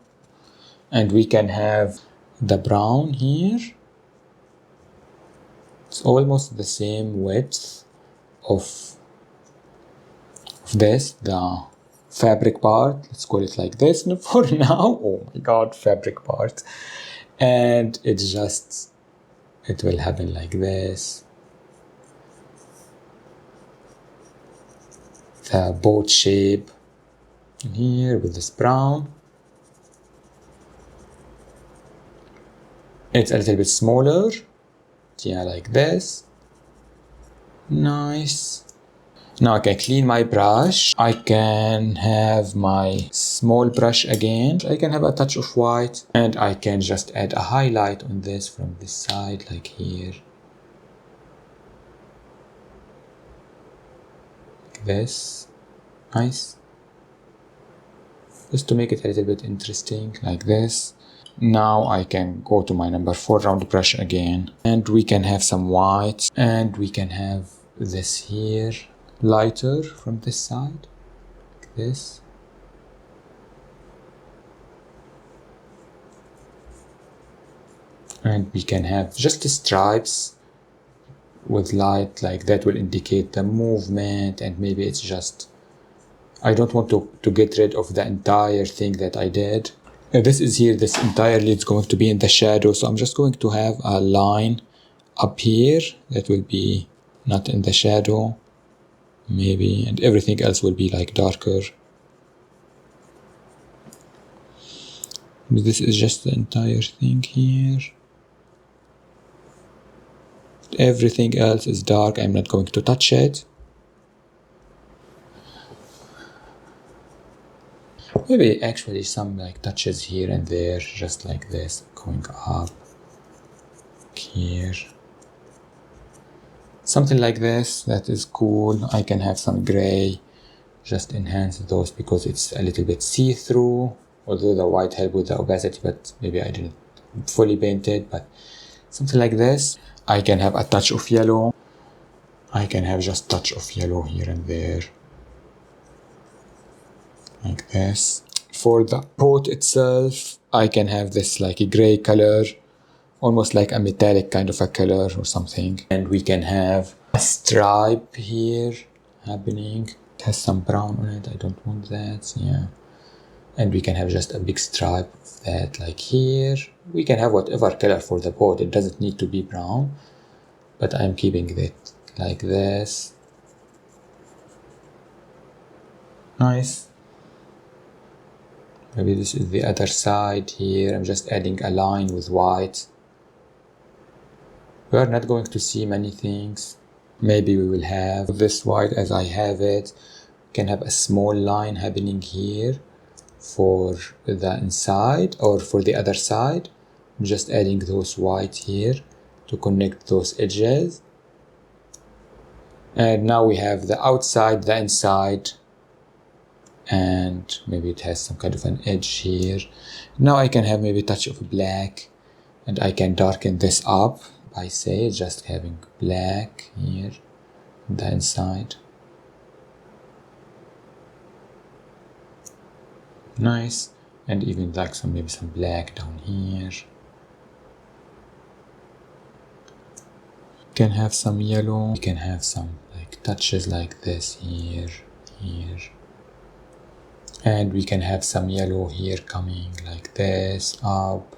Speaker 1: and we can have the brown here. It's almost the same width of this, the fabric part. Let's call it like this for now. Oh my god, fabric part. And it will happen like this. The boat shape here with this brown. It's a little bit smaller. Yeah, like this. Nice. Now I can clean my brush. I can have my small brush again. I can have a touch of white, and I can just add a highlight on this from this side, like here. Like this. Nice. Just to make it a little bit interesting, like this. Now I can go to my number 4 round brush again, and we can have some white, and we can have this here lighter from this side, like this. And we can have just the stripes with light, like that will indicate the movement, and maybe it's just, I don't want to get rid of the entire thing that I did. This is here, this entirely is going to be in the shadow, so I'm just going to have a line up here that will be not in the shadow, maybe, and everything else will be like darker. This is just the entire thing here. Everything else is dark. I'm not going to touch it. Maybe actually some like touches here and there, just like this, going up here. Something like this, that is cool. I can have some gray, just enhance those because it's a little bit see-through. Although the white helped with the opacity, but maybe I didn't fully paint it, but something like this. I can have a touch of yellow. I can have just touch of yellow here and there. Like this. For the pot itself, I can have this like a gray color, almost like a metallic kind of a color or something. And we can have a stripe here happening. It has some brown on it. I don't want that. Yeah. And we can have just a big stripe of that like here. We can have whatever color for the pot. It doesn't need to be brown, but I'm keeping it like this. Nice. Maybe this is the other side here. I'm just adding a line with white. We are not going to see many things. Maybe we will have this white as I have it. We can have a small line happening here for the inside or for the other side. I'm just adding those white here to connect those edges. And now we have the outside, the inside, and maybe it has some kind of an edge here. Now I can have maybe a touch of black, and I can darken this up by say just having black here on the inside. Nice. And even like maybe some black down here. Can have some yellow. We can have some like touches like this here, here. And we can have some yellow here coming like this up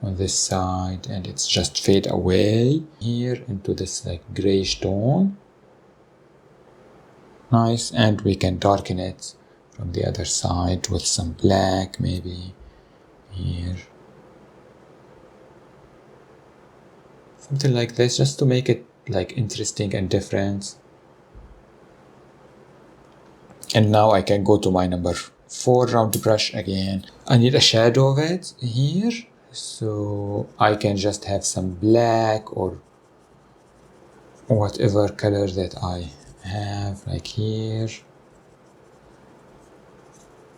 Speaker 1: on this side, and it's just fade away here into this like grayish tone. Nice. And we can darken it from the other side with some black maybe here. Something like this, just to make it like interesting and different. And now I can go to my number 4 round brush again. I need a shadow of it here, so I can just have some black or whatever color that I have, like here.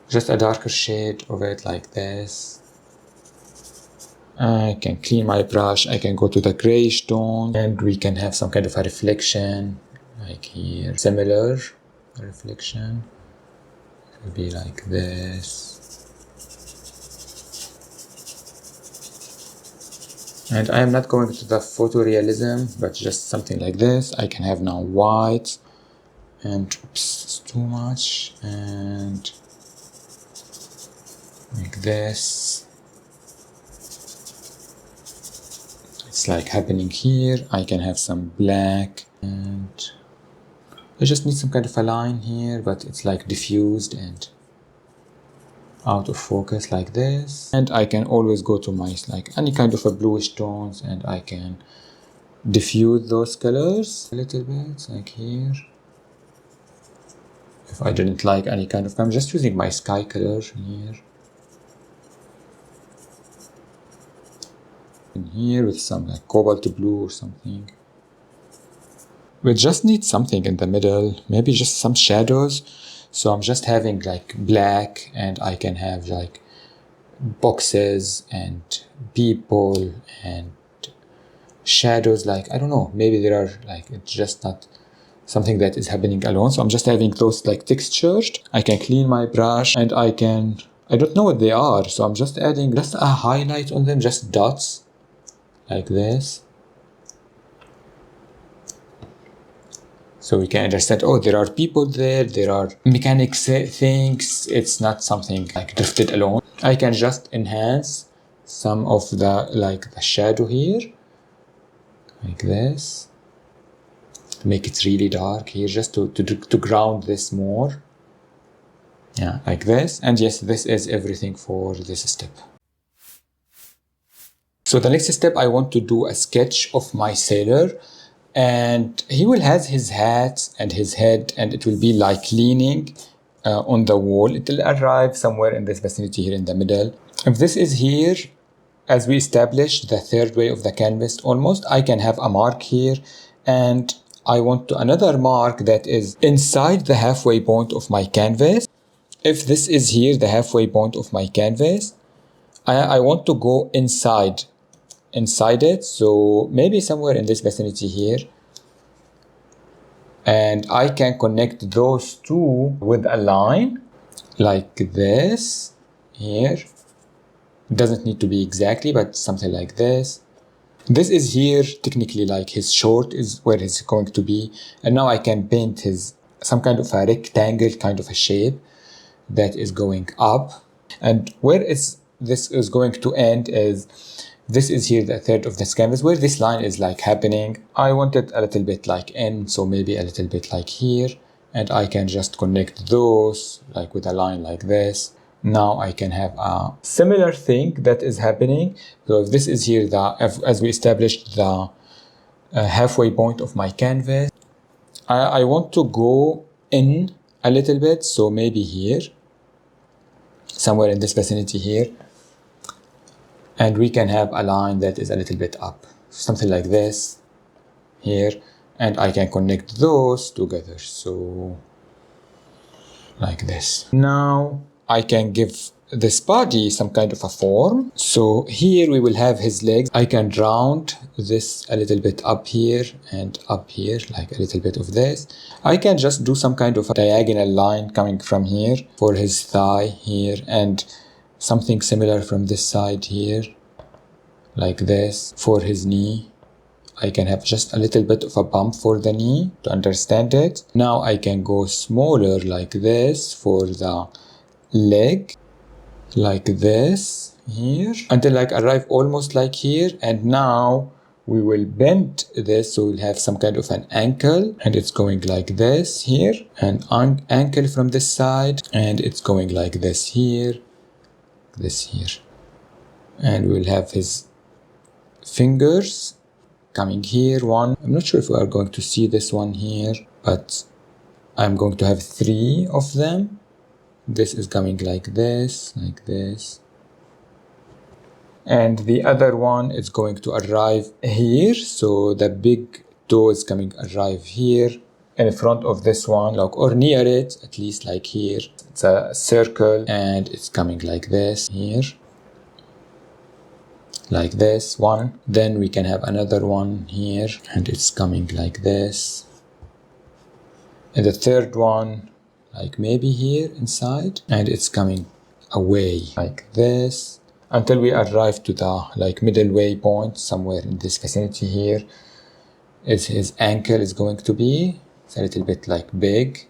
Speaker 1: Just a darker shade of it like this. I can clean my brush. I can go to the grayish tone, and we can have some kind of a reflection like here. Similar reflection. It will be like this. And I am not going to the photorealism, but just something like this. I can have now white, and oops, it's too much, and like this. It's like happening here. I can have some black, and I just need some kind of a line here, but it's like diffused and out of focus like this. And I can always go to my like any kind of a bluish tones, and I can diffuse those colors a little bit like here. If I didn't like any kind of, I'm just using my sky color here. In here with some like cobalt blue or something. We just need something in the middle, maybe just some shadows. So I'm just having like black, and I can have like boxes and people and shadows, like I don't know, maybe there are like, it's just not something that is happening alone. So I'm just having those like textures. I can clean my brush, and I don't know what they are, so I'm just adding just a highlight on them, just dots like this. So we can understand, oh, there are people there, there are mechanics things, it's not something like drifted alone. I can just enhance some of the like the shadow here, like this, to make it really dark here, just to ground this more. Yeah, like this. And yes, this is everything for this step. So the next step, I want to do a sketch of my sailor, and he will have his hat and his head, and it will be like leaning on the wall. It will arrive somewhere in this vicinity here in the middle. If this is here, as we established the third way of the canvas almost, I can have a mark here, and I want to another mark that is inside the halfway point of my canvas. If this is here, the halfway point of my canvas, I want to go inside it, so maybe somewhere in this vicinity here, and I can connect those two with a line like this here. It doesn't need to be exactly, but something like this. This is here technically like his short is where he's going to be, and now I can paint his some kind of a rectangle kind of a shape that is going up, and where this is going to end is this is here the third of this canvas where this line is like happening. I want it a little bit like in, so maybe a little bit like here, and I can just connect those like with a line like this. Now I can have a similar thing that is happening. So if this is here, as we established the halfway point of my canvas, I want to go in a little bit, so maybe here, somewhere in this vicinity here, and we can have a line that is a little bit up, something like this here, and I can connect those together, so like this. Now I can give this body some kind of a form. So here we will have his legs. I can round this a little bit up here and up here, like a little bit of this. I can just do some kind of a diagonal line coming from here for his thigh here, and something similar from this side here, like this for his knee. I can have just a little bit of a bump for the knee to understand it. Now I can go smaller like this for the leg, like this here, until like arrive almost like here, and now we will bend this so we'll have some kind of an ankle, and it's going like this here, and ankle from this side, and it's going like this here, and we'll have his fingers coming here. One, I'm not sure if we are going to see this one here, but I'm going to have 3 of them. This is coming like this, and the other one is going to arrive here, so the big toe is coming arrive here in front of this one, like, or near it, at least like here. It's a circle, and it's coming like this here, like this one. Then we can have another one here, and it's coming like this, and the third one like maybe here inside, and it's coming away like this until we arrive to the like middle way point somewhere in this vicinity here. Is his ankle is going to be, it's a little bit like big,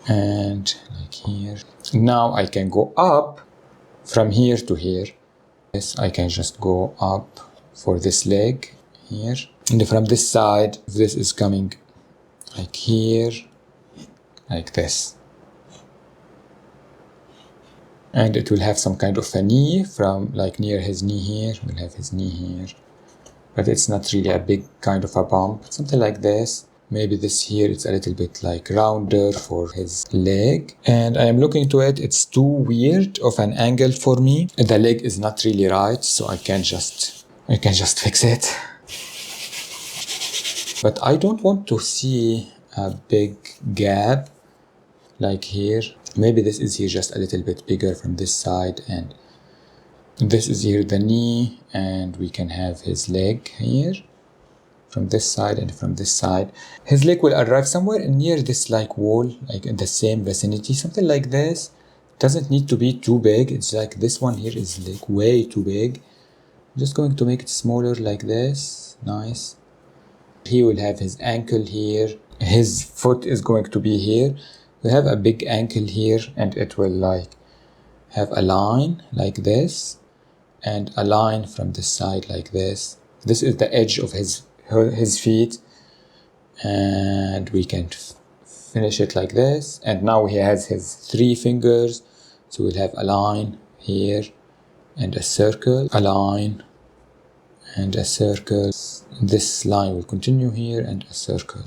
Speaker 1: and like here. Now I can go up from here to here. Yes, I can just go up for this leg here, and from this side this is coming like here, like this, and it will have some kind of a knee from like near his knee here. We'll have his knee here, but it's not really a big kind of a bump, something like this. Maybe this here it's a little bit like rounder for his leg, and I am looking to it, it's too weird of an angle for me. The leg is not really right, so I can just fix it. But I don't want to see a big gap like here. Maybe this is here just a little bit bigger from this side, and this is here the knee, and we can have his leg here from this side and from this side. His leg will arrive somewhere near this like wall, like in the same vicinity, something like this. Doesn't need to be too big. It's like this one here is like way too big. I'm just going to make it smaller like this. Nice. He will have his ankle here. His foot is going to be here. We have a big ankle here, and it will like have a line like this, and a line from this side like this. This is the edge of his feet, and we can finish it like this. And now he has his 3 fingers, so we'll have a line here and a circle, a line, and a circle. This line will continue here, and a circle.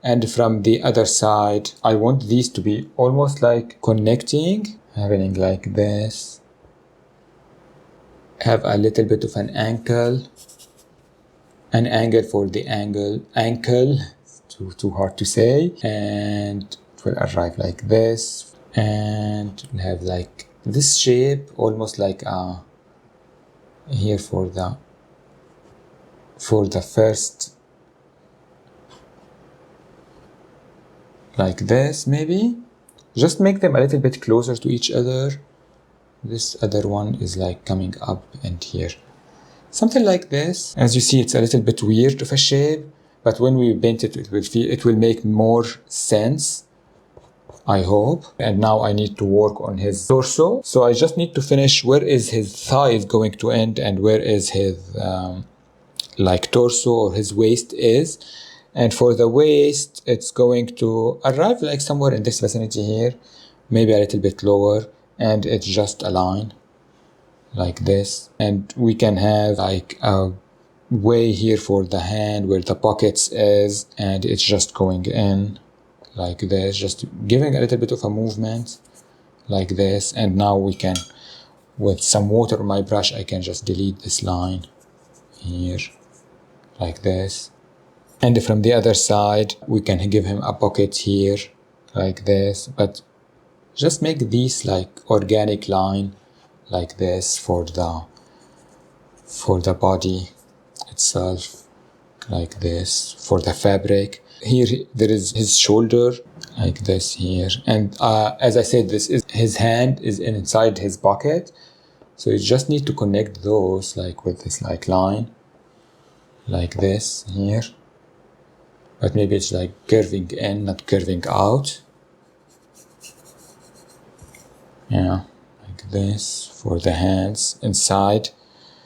Speaker 1: And from the other side, I want these to be almost like connecting, happening like this. Have a little bit of an angle for the ankle, too hard to say, and it will arrive like this, and we'll have like this shape, almost like here for the first, like this maybe. Just make them a little bit closer to each other. This other one is like coming up and here. Something like this. As you see, it's a little bit weird of a shape, but when we paint it, it will make more sense, I hope. And now I need to work on his torso. So I just need to finish where is his thighs going to end and where is his like torso or his waist is. And for the waist, it's going to arrive like somewhere in this vicinity here, maybe a little bit lower, and it's just a line like this. And we can have like a way here for the hand where the pockets is, and it's just going in like this, just giving a little bit of a movement like this. And now we can, with some water on my brush, I can just delete this line here like this. And from the other side, we can give him a pocket here like this, but just make these like organic line like this for the body itself, like this for the fabric. Here there is his shoulder like this here, and as I said, this is his hand is inside his pocket, so you just need to connect those like with this like line like this here, but maybe it's like curving in, not curving out. Yeah, like this for the hands inside.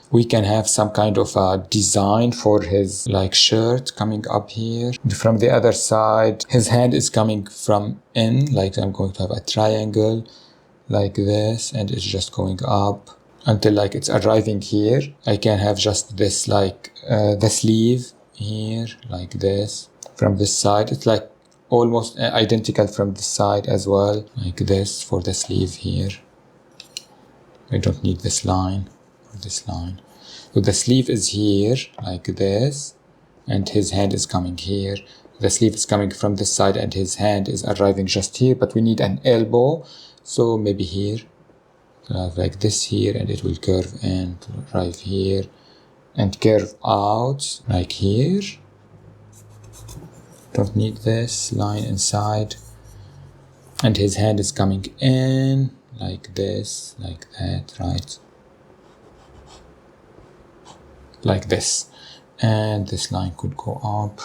Speaker 1: We can have some kind of a design for his like shirt coming up here. From the other side, his hand is coming from in, like I'm going to have a triangle like this, and it's just going up until like it's arriving here. I can have just this like the sleeve here like this. From this side, it's like almost identical from this side as well, like this for the sleeve here. I don't need this line or this line. So the sleeve is here like this, and his hand is coming here. The sleeve is coming from this side and his hand is arriving just here, but we need an elbow, so maybe here, like this here, and it will curve and arrive here and curve out like here. Don't need this line inside, and his hand is coming in like this, like that, right? Like this, and this line could go up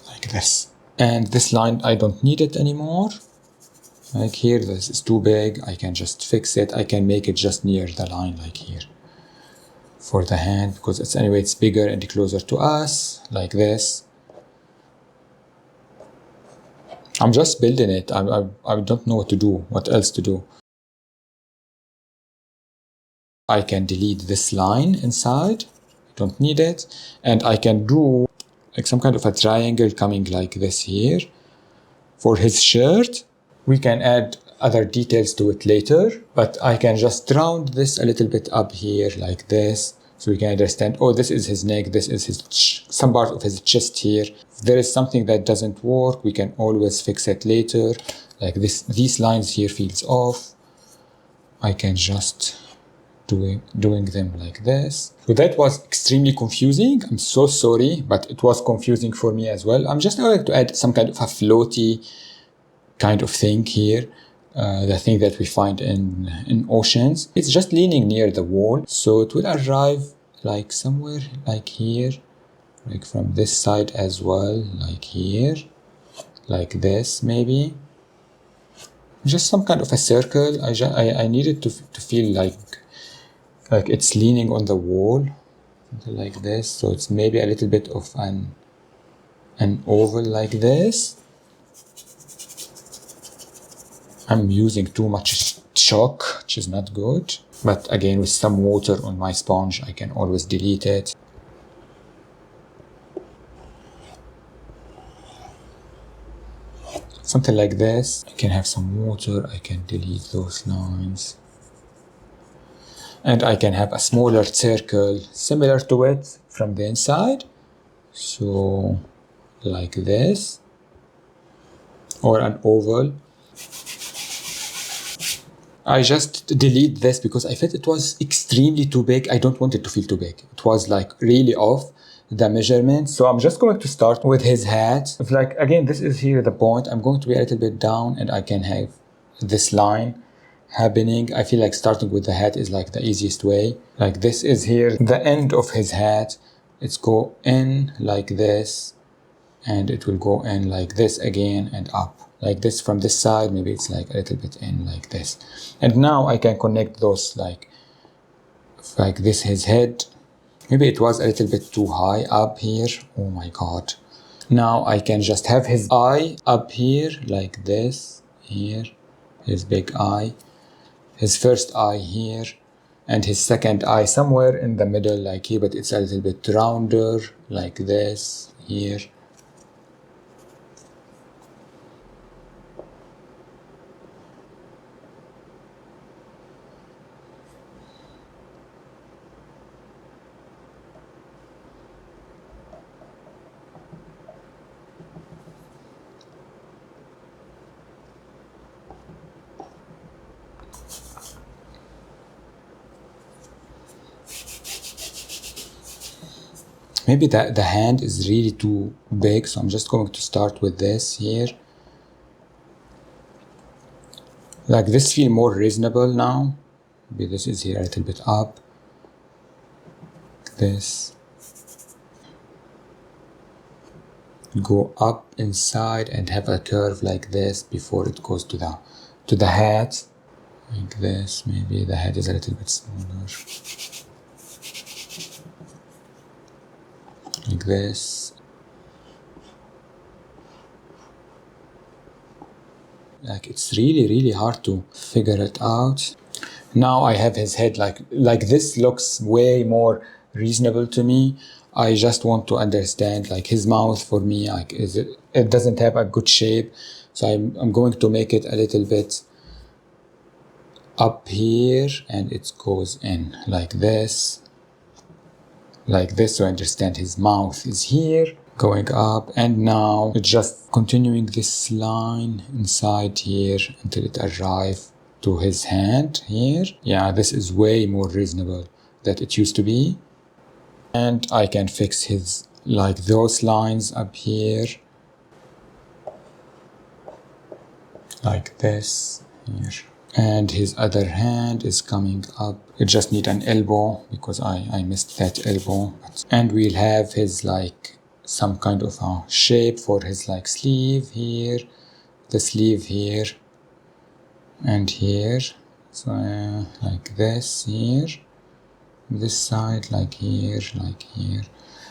Speaker 1: like this, and this line I don't need it anymore. Like here, this is too big, I can just fix it. I can make it just near the line like here for the hand, because it's bigger and closer to us like this. I'm just building it. I don't know what else to do. I can delete this line inside, don't need it, and I can do like some kind of a triangle coming like this here for his shirt. We can add other details to it later, but I can just round this a little bit up here like this, so we can understand, oh, this is his neck, this is his some part of his chest here. If there is something that doesn't work, we can always fix it later. Like this, these lines here feels off. I can just doing them like this. So that was extremely confusing. I'm so sorry, but it was confusing for me as well. I'm just going to add some kind of a floaty kind of thing here. The thing that we find in oceans. It's just leaning near the wall, so it will arrive like somewhere like here, like from this side as well, like here, like this maybe. Just some kind of a circle. I needed to feel like it's leaning on the wall, something like this. So it's maybe a little bit of an oval like this. I'm using too much chalk, which is not good. But again, with some water on my sponge, I can always delete it. Something like this. I can have some water, I can delete those lines. And I can have a smaller circle similar to it from the inside. So, like this. Or an oval. I just delete this because I felt it was extremely too big. I don't want it to feel too big. It was like really off the measurement. So I'm just going to start with his hat. It's like, again, this is here the point. I'm going to be a little bit down and I can have this line happening. I feel like starting with the hat is like the easiest way. Like this is here, the end of his hat. It's go in like this and it will go in like this again and up. Like this from this side, maybe it's like a little bit in like this. And now I can connect those like this, his head. Maybe it was a little bit too high up here. Oh my God. Now I can just have his eye up here like this, here, his big eye, his first eye here, and his second eye somewhere in the middle like here, but it's a little bit rounder like this, here. Maybe the hand is really too big, so I'm just going to start with this here. Like this feel more reasonable now. Maybe this is here a little bit up. This. Go up inside and have a curve like this before it goes to the hat. Like this, maybe the head is a little bit smaller. Like this. Like it's really hard to figure it out. Now I have his head like this looks way more reasonable to me. I just want to understand like his mouth for me, like it doesn't have a good shape. So I'm going to make it a little bit up here and it goes in like this. Like this, so I understand his mouth is here, going up, and now it's just continuing this line inside here until it arrives to his hand here. Yeah, this is way more reasonable than it used to be. And I can fix his, like those lines up here. Like this here. And his other hand is coming up. It just need an elbow because I missed that elbow. And we'll have his like some kind of a shape for his like sleeve here, the sleeve here, and here. So like this here, this side like here,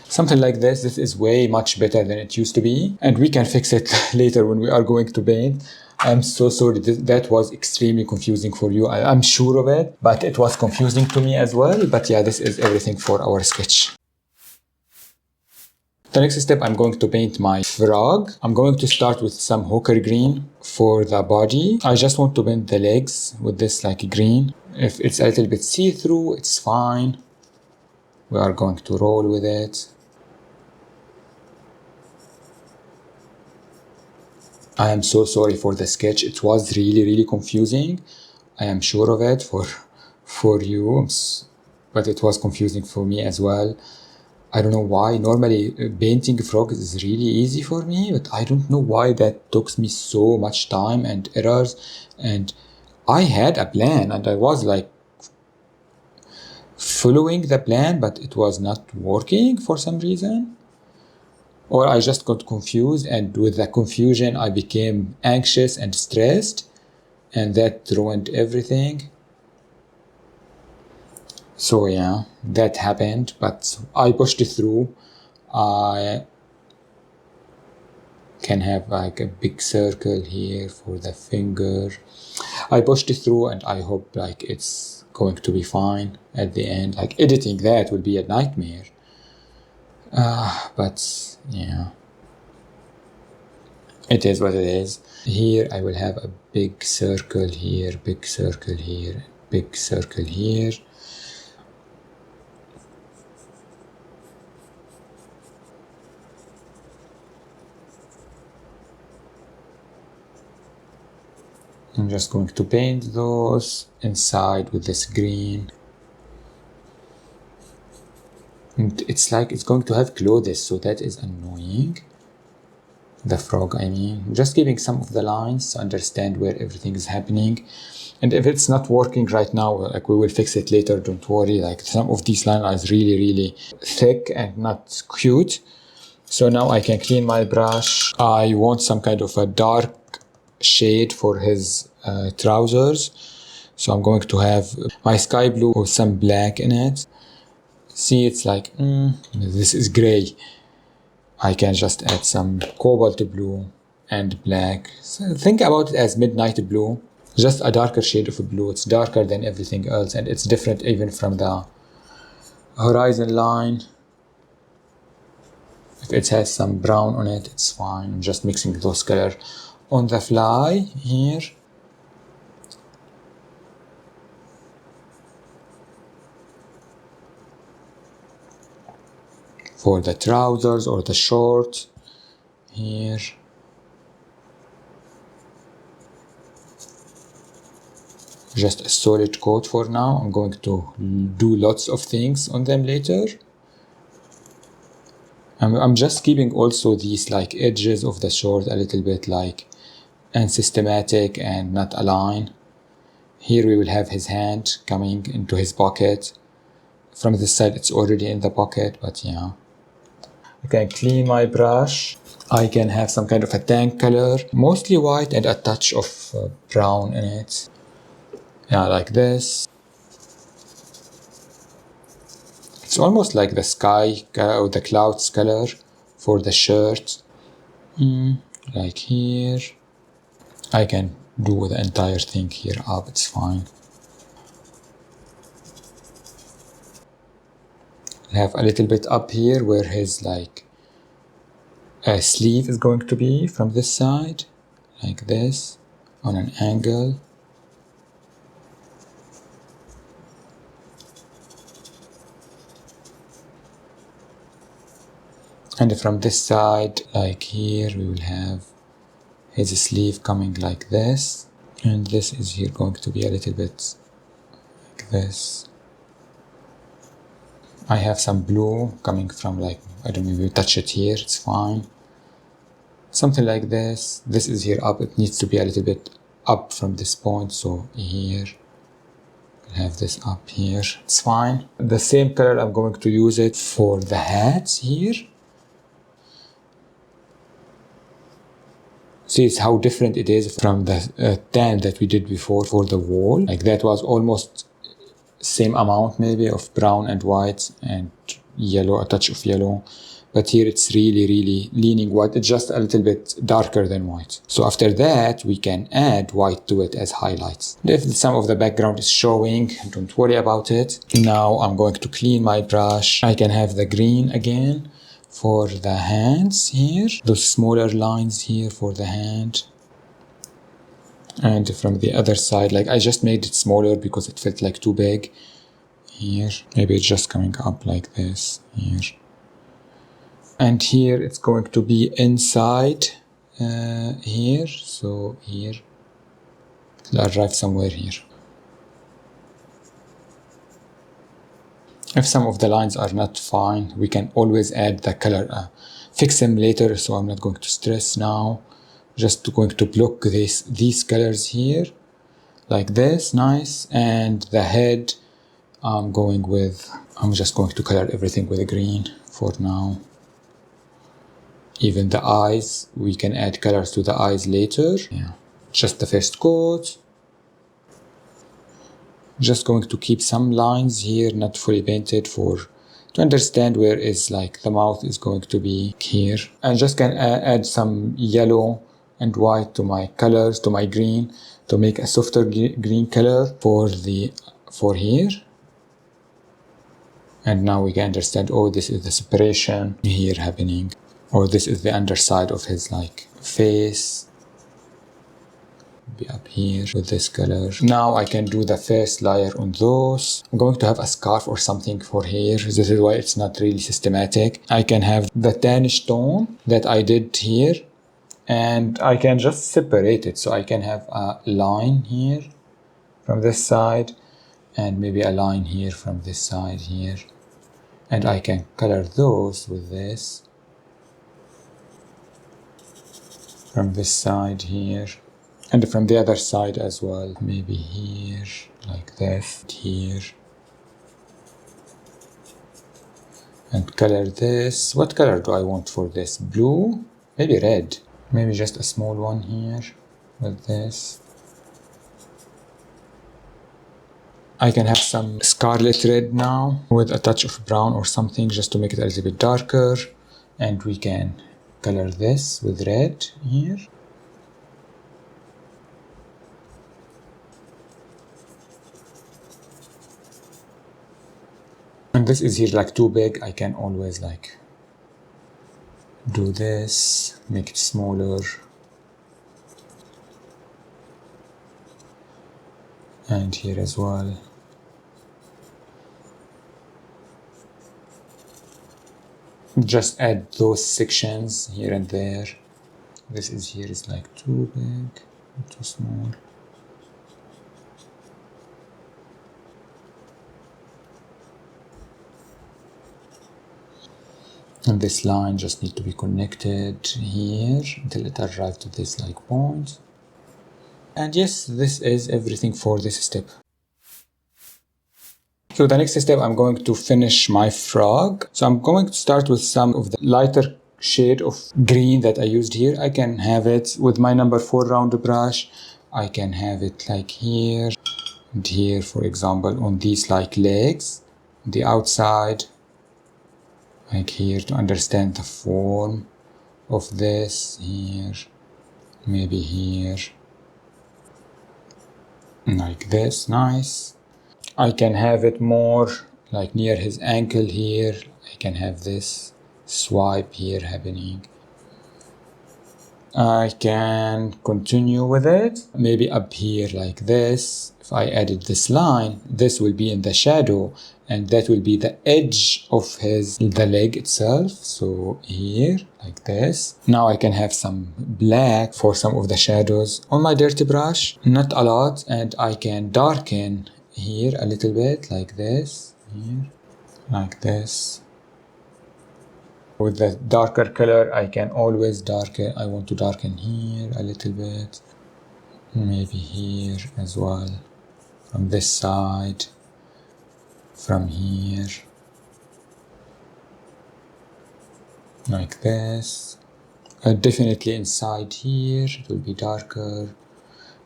Speaker 1: something like this. This is way much better than it used to be, and we can fix it later when we are going to paint. I'm so sorry, that was extremely confusing for you. I'm sure of it, but it was confusing to me as well. But yeah, this is everything for our sketch. The next step, I'm going to paint my frog. I'm going to start with some ochre green for the body. I just want to paint the legs with this like green. If it's a little bit see-through, it's fine. We are going to roll with it. I am so sorry for the sketch. It was really confusing. I am sure of it for you, but it was confusing for me as well. I don't know why. Normally painting frogs is really easy for me, but I don't know why that took me so much time and errors. And I had a plan and I was like following the plan, but it was not working for some reason. Or I just got confused, and with the confusion I became anxious and stressed, and that ruined everything. So yeah, that happened, but I pushed it through. I can have like a big circle here for the finger. I pushed it through and I hope like it's going to be fine at the end. Like editing that will be a nightmare. But yeah, it is what it is. Here I will have a big circle here, big circle here, big circle here. I'm just going to paint those inside with this green. And it's like it's going to have clothes, so that is annoying. The frog, I mean. I'm just giving some of the lines to understand where everything is happening. And if it's not working right now, like we will fix it later, don't worry. Like some of these lines are really, really thick and not cute. So now I can clean my brush. I want some kind of a dark shade for his trousers. So I'm going to have my sky blue with some black in it. See, it's like, this is gray. I can just add some cobalt blue and black. So think about it as midnight blue. Just a darker shade of blue. It's darker than everything else and it's different even from the horizon line. If it has some brown on it, it's fine. I'm just mixing those colors on the fly here. For the trousers or the shorts here. Just a solid coat for now. I'm going to do lots of things on them later. I'm just keeping also these like edges of the short a little bit like unsystematic and not aligned. Here we will have his hand coming into his pocket. From this side it's already in the pocket, but yeah. I can clean my brush. I can have some kind of a tan color, mostly white and a touch of brown in it. Yeah, like this. It's almost like the sky or the clouds color for the shirt. Like here. I can do the entire thing here up, it's fine. I have a little bit up here where his like sleeve is going to be from this side, like this, on an angle. And from this side, like here, we will have his sleeve coming like this. And this is here going to be a little bit like this. I have some blue coming from like, I don't know, maybe touch it here, it's fine. Something like this. This is here up, it needs to be a little bit up from this point, so here. Have this up here, it's fine. The same color, I'm going to use it for the hats here. See, it's how different it is from the tan that we did before for the wall. Like that was almost same amount maybe of brown and white and yellow, a touch of yellow. But here it's really, really leaning white. It's just a little bit darker than white. So after that, we can add white to it as highlights. If some of the background is showing, don't worry about it. Now I'm going to clean my brush. I can have the green again for the hands here. Those smaller lines here for the hand. And from the other side, like I just made it smaller because it felt like too big. Here, maybe it's just coming up like this, here. And here it's going to be inside here, so here. It'll arrive somewhere here. If some of the lines are not fine, we can always add the color, fix them later, so I'm not going to stress now. Just going to block these colors here, like this, nice. And the head, I'm just going to color everything with green for now. Even the eyes, we can add colors to the eyes later. Yeah, just the first coat. Just going to keep some lines here, not fully painted, for to understand where is like the mouth is going to be here. And just can add some yellow and white to my colors, to my green, to make a softer green color for here. And now we can understand, oh, this is the separation here happening, or this is the underside of his like face. Be up here with this color. Now I can do the first layer on those. I'm going to have a scarf or something for here. This is why it's not really systematic. I can have the tannish tone that I did here, and I can just separate it. So I can have a line here from this side, and maybe a line here from this side here. And I can color those with this from this side here. And from the other side as well, maybe here, like this, here. And color this. What color do I want for this? Blue? Maybe red. Maybe just a small one here with this. I can have some Scarlet Red now with a touch of brown or something just to make it a little bit darker. And we can color this with red here. And this is here like too big. I can always like do this, make it smaller. And here as well. Just add those sections here and there. This is here is like too big, too small. And this line just need to be connected here until it arrives to this like point. And yes, this is everything for this step. So the next step, I'm going to finish my frog. So I'm going to start with some of the lighter shade of green that I used here. I can have it with my number 4 round brush. I can have it like here and here, for example, on these like legs, the outside. Like here to understand the form of this here, maybe here, like this, nice. I can have it more like near his ankle here. I can have this swipe here happening. I can continue with it, maybe up here like this. If I added this line, this will be in the shadow, and that will be the edge of the leg itself. So here, like this. Now I can have some black for some of the shadows on my dirty brush, not a lot, and I can darken here a little bit, like this, here, like this. With the darker color, I can always darken. I want to darken here a little bit, maybe here as well, from this side, from here, like this. Definitely inside here, it will be darker.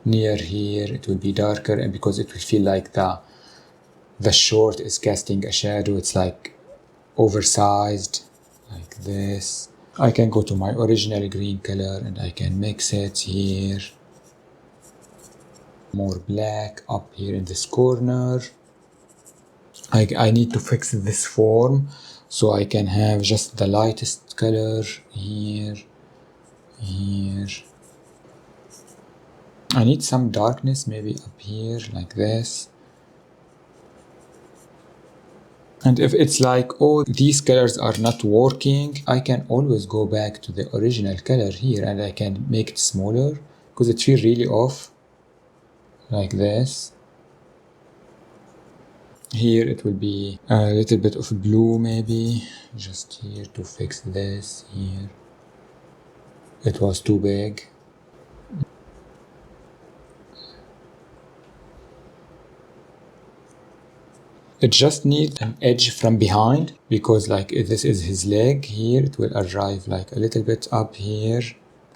Speaker 1: Near here, it will be darker, and because it will feel like the short is casting a shadow, it's like oversized. Like this. I can go to my original green color and I can mix it here. More black up here in this corner. I need to fix this form, so I can have just the lightest color here, here. I need some darkness maybe up here like this. And if it's like, oh, these colors are not working, I can always go back to the original color here and I can make it smaller because it feels really off, like this. Here it will be a little bit of blue maybe, just here to fix this here. It was too big. It just needs an edge from behind, because like if this is his leg here, it will arrive like a little bit up here.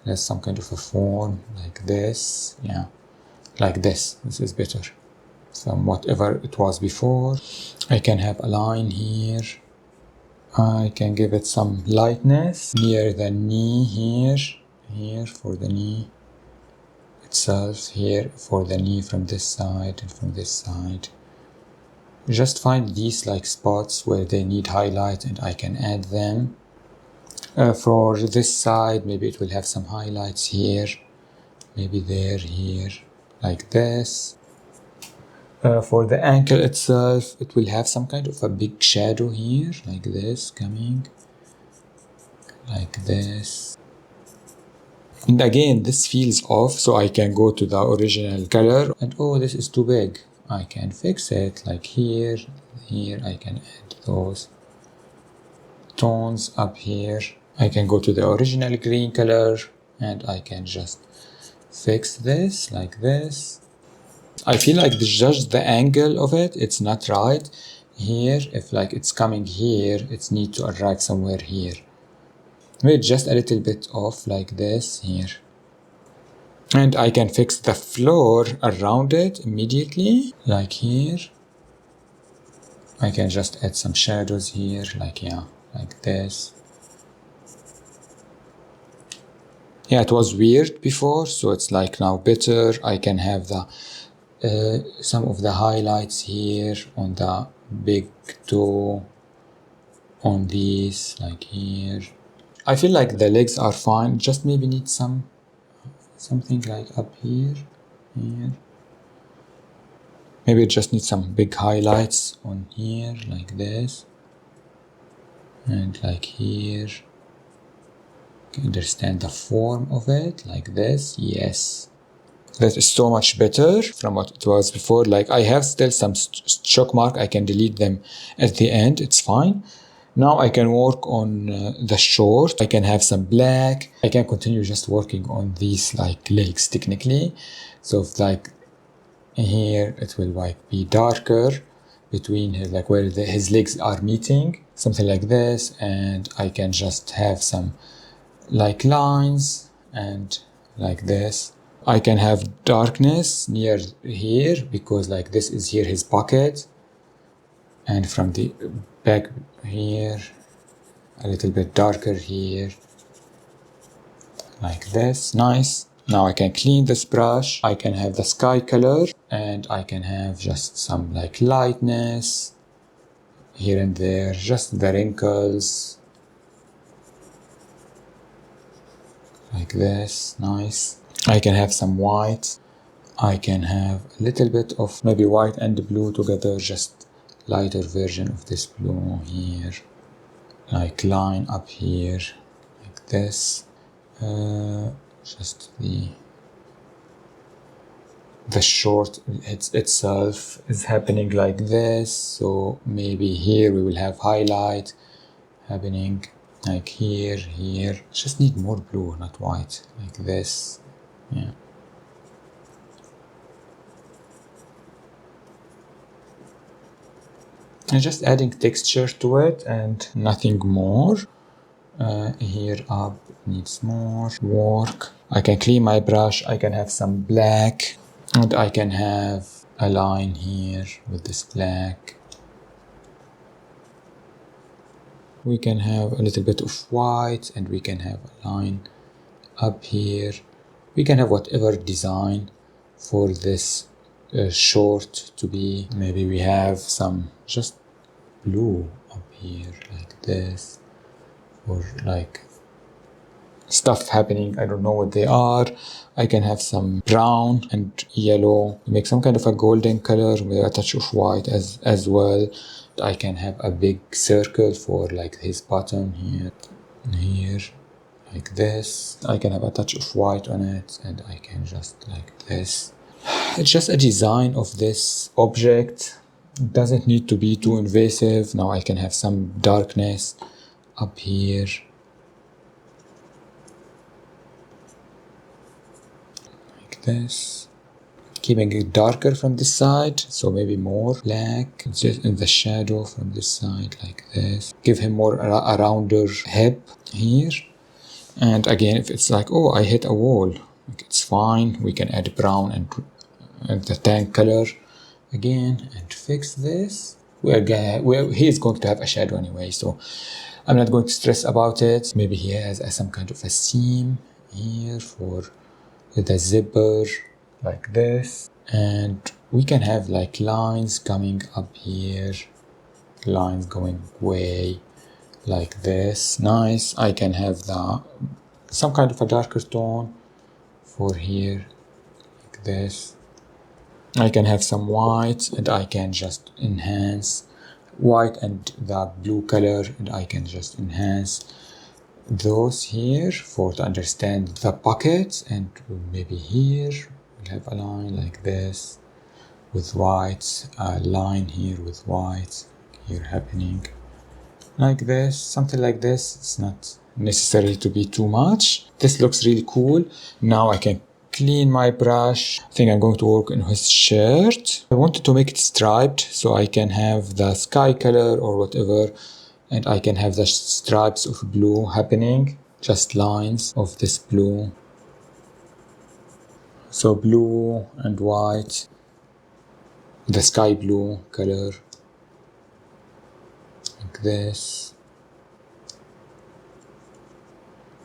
Speaker 1: There's some kind of a form like this. Yeah, like this. This is better from whatever it was before. I can have a line here I can give it some lightness near the knee here for the knee itself, here for the knee from this side and from this side. Just find these like spots where they need highlight and I can add them. For this side, maybe it will have some highlights here, maybe there, here, like this. For the ankle itself, it will have some kind of a big shadow here, like this, coming, like this. And again, this feels off, so I can go to the original color. And oh, this is too big. I can fix it, like here, I can add those tones up here. I can go to the original green color, and I can just fix this, like this. I feel like just the angle of it, it's not right. Here, if like it's coming here, it's need to arrive somewhere here. Maybe just a little bit off like this here. And I can fix the floor around it immediately, like here. I can just add some shadows here, like yeah, like this. Yeah, it was weird before, so it's like now better. I can have the some of the highlights here on the big toe, on these, like here. I feel like the legs are fine, just maybe need something like up here. Maybe it just needs some big highlights on here, like this, and like here. Understand the form of it, like this. Yes, that is so much better from what it was before. Like I have still some chalk mark, I can delete them at the end, it's fine. Now I can work on the short. I can have some black. I can continue just working on these like legs technically. So if like here it will like be darker between his, like where his legs are meeting, something like this. And I can just have some like lines and like this. I can have darkness near here because like this is here his pocket, and from the back here a little bit darker here, like this. Nice. Now I can clean this brush. I can have the sky color, and I can have just some like lightness here and there, just the wrinkles, like this. Nice. I can have some white. I can have a little bit of maybe white and blue together, just lighter version of this blue here, like line up here, like this. Just the short itself is happening like this, so maybe here we will have highlight happening like here. Just need more blue, not white, like this. Yeah. And just adding texture to it and nothing more. Here up needs more work. I can clean my brush. I can have some black, and I can have a line here with this black. We can have a little bit of white, and we can have a line up here. We can have whatever design for this short to be. Maybe we have some just blue up here, like this, or like stuff happening. I don't know what they are. I can have some brown and yellow, make some kind of a golden color with a touch of white as well. I can have a big circle for like his bottom here, like this. I can have a touch of white on it, and I can just like this. It's just a design of this object. It doesn't need to be too invasive. Now I can have some darkness up here, like this, keeping it darker from this side, so maybe more black just in the shadow from this side, like this. Give him more a rounder hip here. And again, if it's like, oh, I hit a wall, like, it's fine. We can add brown and the tank color again and fix this. he is going to have a shadow anyway, so I'm not going to stress about it. Maybe he has some kind of a seam here for the zipper, like this. And we can have like lines coming up here, lines going way like this. Nice. I can have some kind of a darker tone for here, like this. I can have some white, and I can just enhance white and the blue color, and I can just enhance those here to understand the pockets. And maybe here we'll have a line like this with white, a line here with white here happening like this, something like this. It's not necessary to be too much. This looks really cool. Now I can clean my brush. I think I'm going to work on his shirt. I wanted to make it striped, so I can have the sky color or whatever, and I can have the stripes of blue happening, just lines of this blue. So blue and white, the sky blue color, like this.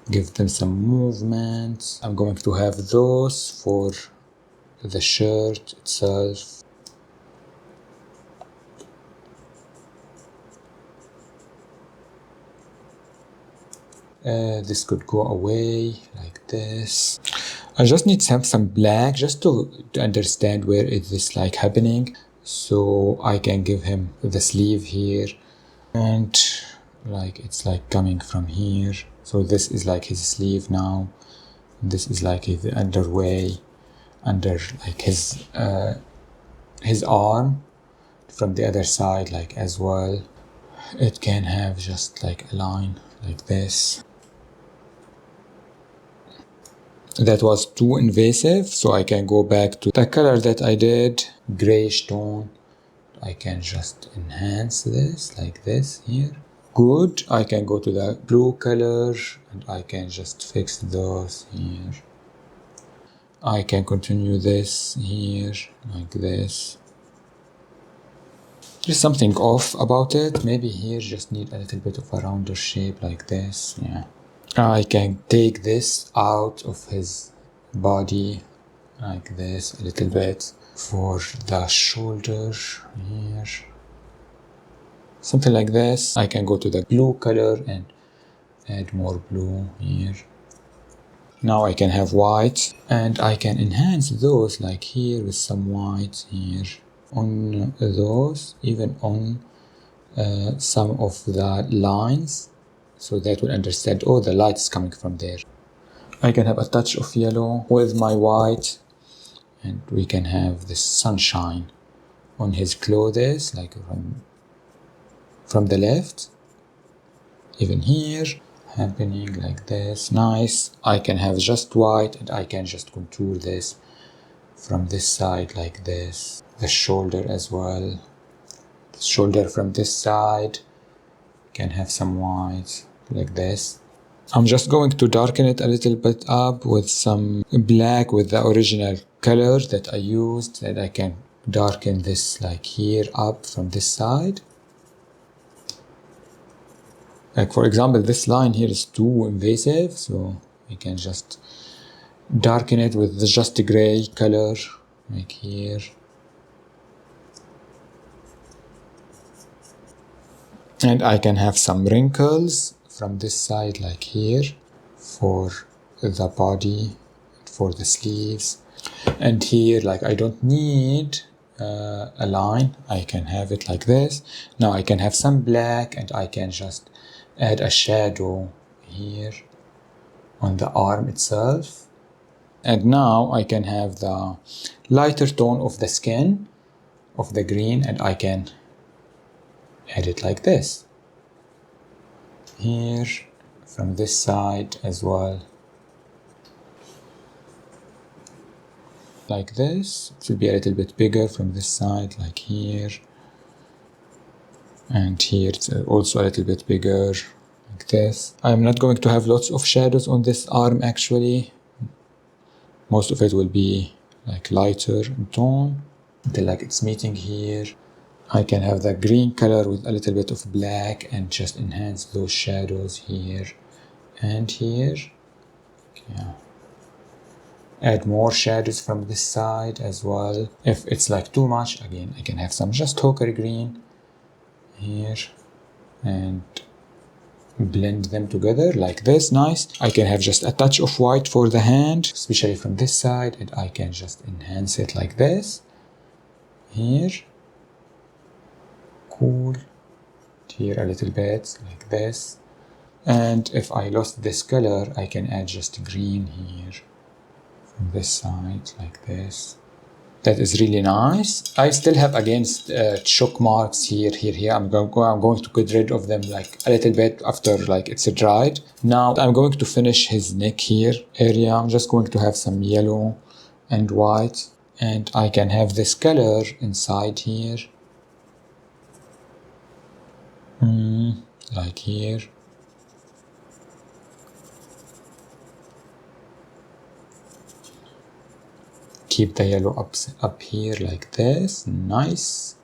Speaker 1: Give them some movement. I'm going to have those for the shirt itself. This could go away like this. I just need to have some black just to understand where is this like happening. So I can give him the sleeve here, and like it's like coming from here. So this is like his sleeve now. This is like his underway, under like his arm from the other side, like as well. It can have just like a line like this. That was too invasive, so I can go back to the color that I did, grayish tone. I can just enhance this like this here. Good. I can go to the blue color and I can just fix those here. I can continue this here like this. There's something off about it. Maybe here just need a little bit of a rounder shape like this. Yeah. I can take this out of his body like this a little bit for the shoulder here. Something like this. I can go to the blue color and add more blue here. Now I can have white, and I can enhance those like here with some white here on those, even on some of the lines, so that will understand, oh, the light is coming from there. I can have a touch of yellow with my white, and we can have this sunshine on his clothes, like from the left, even here, happening like this. Nice. I can have just white, and I can just contour this from this side like this. The shoulder as well. The shoulder from this side can have some white like this. I'm just going to darken it a little bit up with some black with the original color that I used, and I can darken this like here up from this side. Like for example, this line here is too invasive, so we can just darken it with just a gray color, like here. And I can have some wrinkles from this side, like here, for the body, for the sleeves. And here, like I don't need a line, I can have it like this. Now I can have some black, and I can just add a shadow here on the arm itself. And now I can have the lighter tone of the skin of the green, and I can add it like this here from this side as well, like this. It should be a little bit bigger from this side, like here. And here it's also a little bit bigger, like this. I'm not going to have lots of shadows on this arm actually. Most of it will be like lighter in tone until like it's meeting here. I can have the green color with a little bit of black and just enhance those shadows here and here. Yeah. Add more shadows from this side as well. If it's like too much, again, I can have some just ochre green here and blend them together like this. Nice. I can have just a touch of white for the hand, especially from this side, and I can just enhance it like this here. Cool. Here a little bit like this. And if I lost this color, I can add just green here from this side like this. That is really nice. I still have again chalk marks here. I'm going to get rid of them like a little bit after like it's dried. Now I'm going to finish his neck here area. I'm just going to have some yellow and white, and I can have this color inside here. Like here. Keep the yellow up here like this. Nice.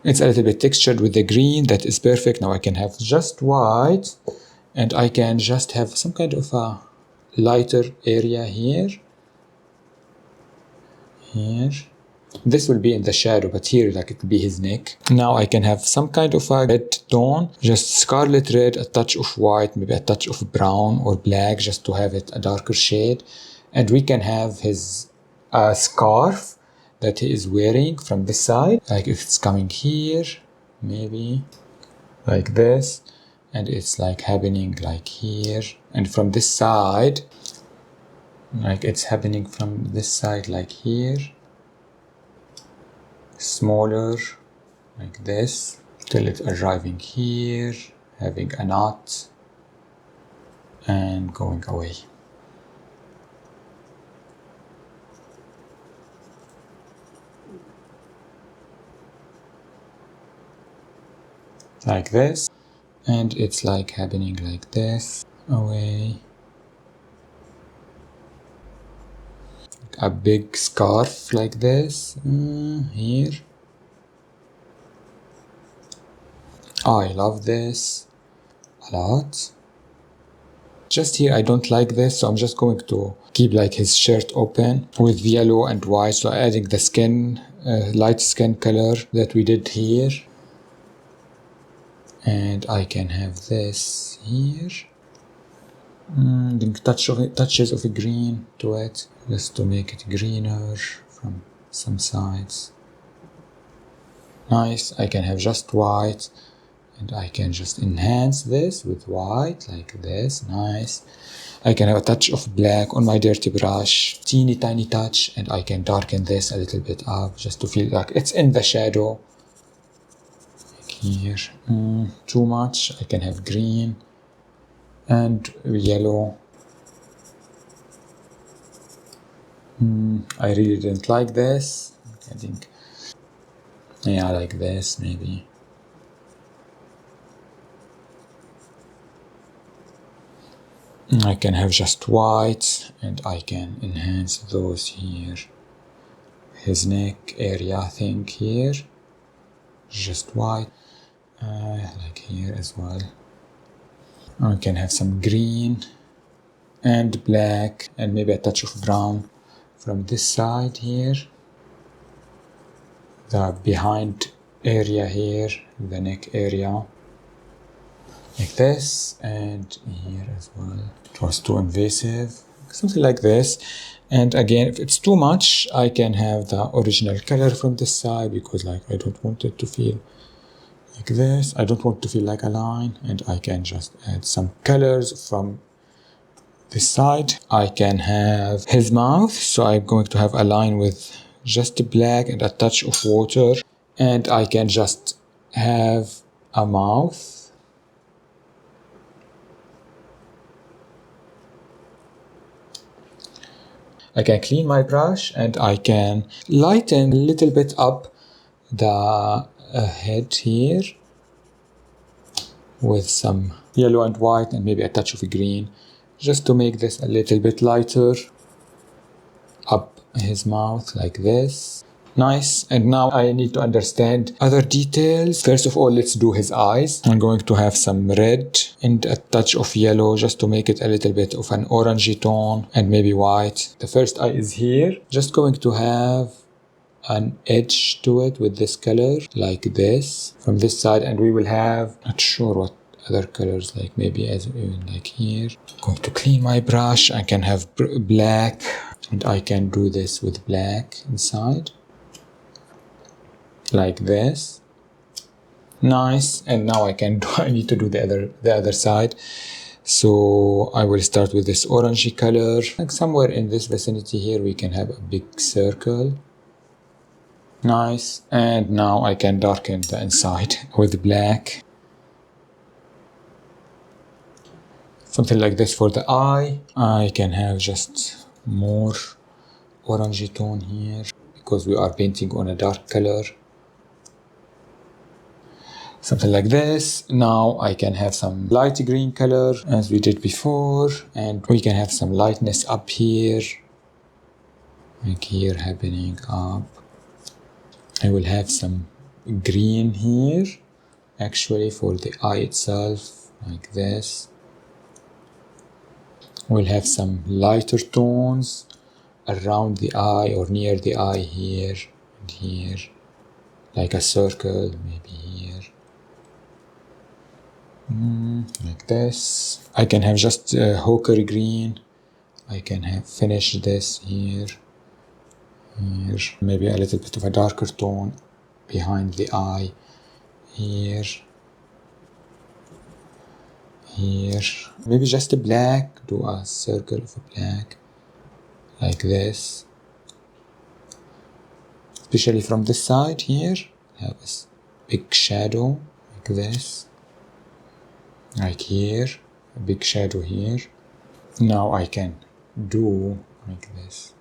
Speaker 1: It's a little bit textured with the green. That is perfect. Now I can have just white, and I can just have some kind of a lighter area here. Here. This will be in the shadow, but here like it will be his neck. Now I can have some kind of a red tone, just scarlet red, a touch of white, maybe a touch of brown or black, just to have it a darker shade. And we can have his scarf that he is wearing from this side, like if it's coming here, maybe like this, and it's like happening like here, and from this side, like it's happening from this side like here, smaller like this, till it's arriving here, having a knot and going away. Like this, and it's like happening like this, away. A big scarf like this, here. I love this a lot. Just here I don't like this, so I'm just going to keep like his shirt open with yellow and white, so adding the skin, light skin color that we did here. And I can have this here. Touches of green to it, just to make it greener from some sides. Nice. I can have just white, and I can just enhance this with white like this. Nice. I can have a touch of black on my dirty brush, teeny tiny touch, and I can darken this a little bit up just to feel like it's in the shadow. Like here, too much. I can have green and yellow. I really didn't like this. I think, yeah, like this maybe. I can have just white, and I can enhance those here. His neck area, I think here, just white, like here as well. I can have some green and black and maybe a touch of brown from this side here. The behind area here, the neck area, like this, and here as well. It was too invasive, something like this. And again, if it's too much, I can have the original color from this side, because like I don't want it to feel like this. I don't want to feel like a line, and I can just add some colors from this side. I can have his mouth, so I'm going to have a line with just black and a touch of water, and I can just have a mouth. I can clean my brush, and I can lighten a little bit up the head here with some yellow and white and maybe a touch of green, just to make this a little bit lighter. Up his mouth like this, Nice. And now I need to understand other details. First of all, let's do his eyes. I'm going to have some red and a touch of yellow just to make it a little bit of an orangey tone, and maybe white. The first eye is here. Just going to have an edge to it with this color like this from this side, and we will have, not sure what other colors, like maybe as even like here. I'm going to clean my brush. I can have black, and I can do this with black inside like this. Nice. And now I need to do the other side. So I will start with this orangey color, like somewhere in this vicinity here we can have a big circle. Nice. And now I can darken the inside with black. Something like this for the eye. I can have just more orangey tone here because we are painting on a dark color. Something like this. Now I can have some light green color as we did before, and we can have some lightness up here, like here happening up. I will have some green here actually for the eye itself, like this. We'll have some lighter tones around the eye or near the eye here and here, like a circle maybe here. Like this. I can have just ochre green. I can have finish this here, maybe a little bit of a darker tone behind the eye here, maybe just a black, do a circle of black like this, especially from this side here. Have a big shadow like this, like here, a big shadow here. Now I can do like this.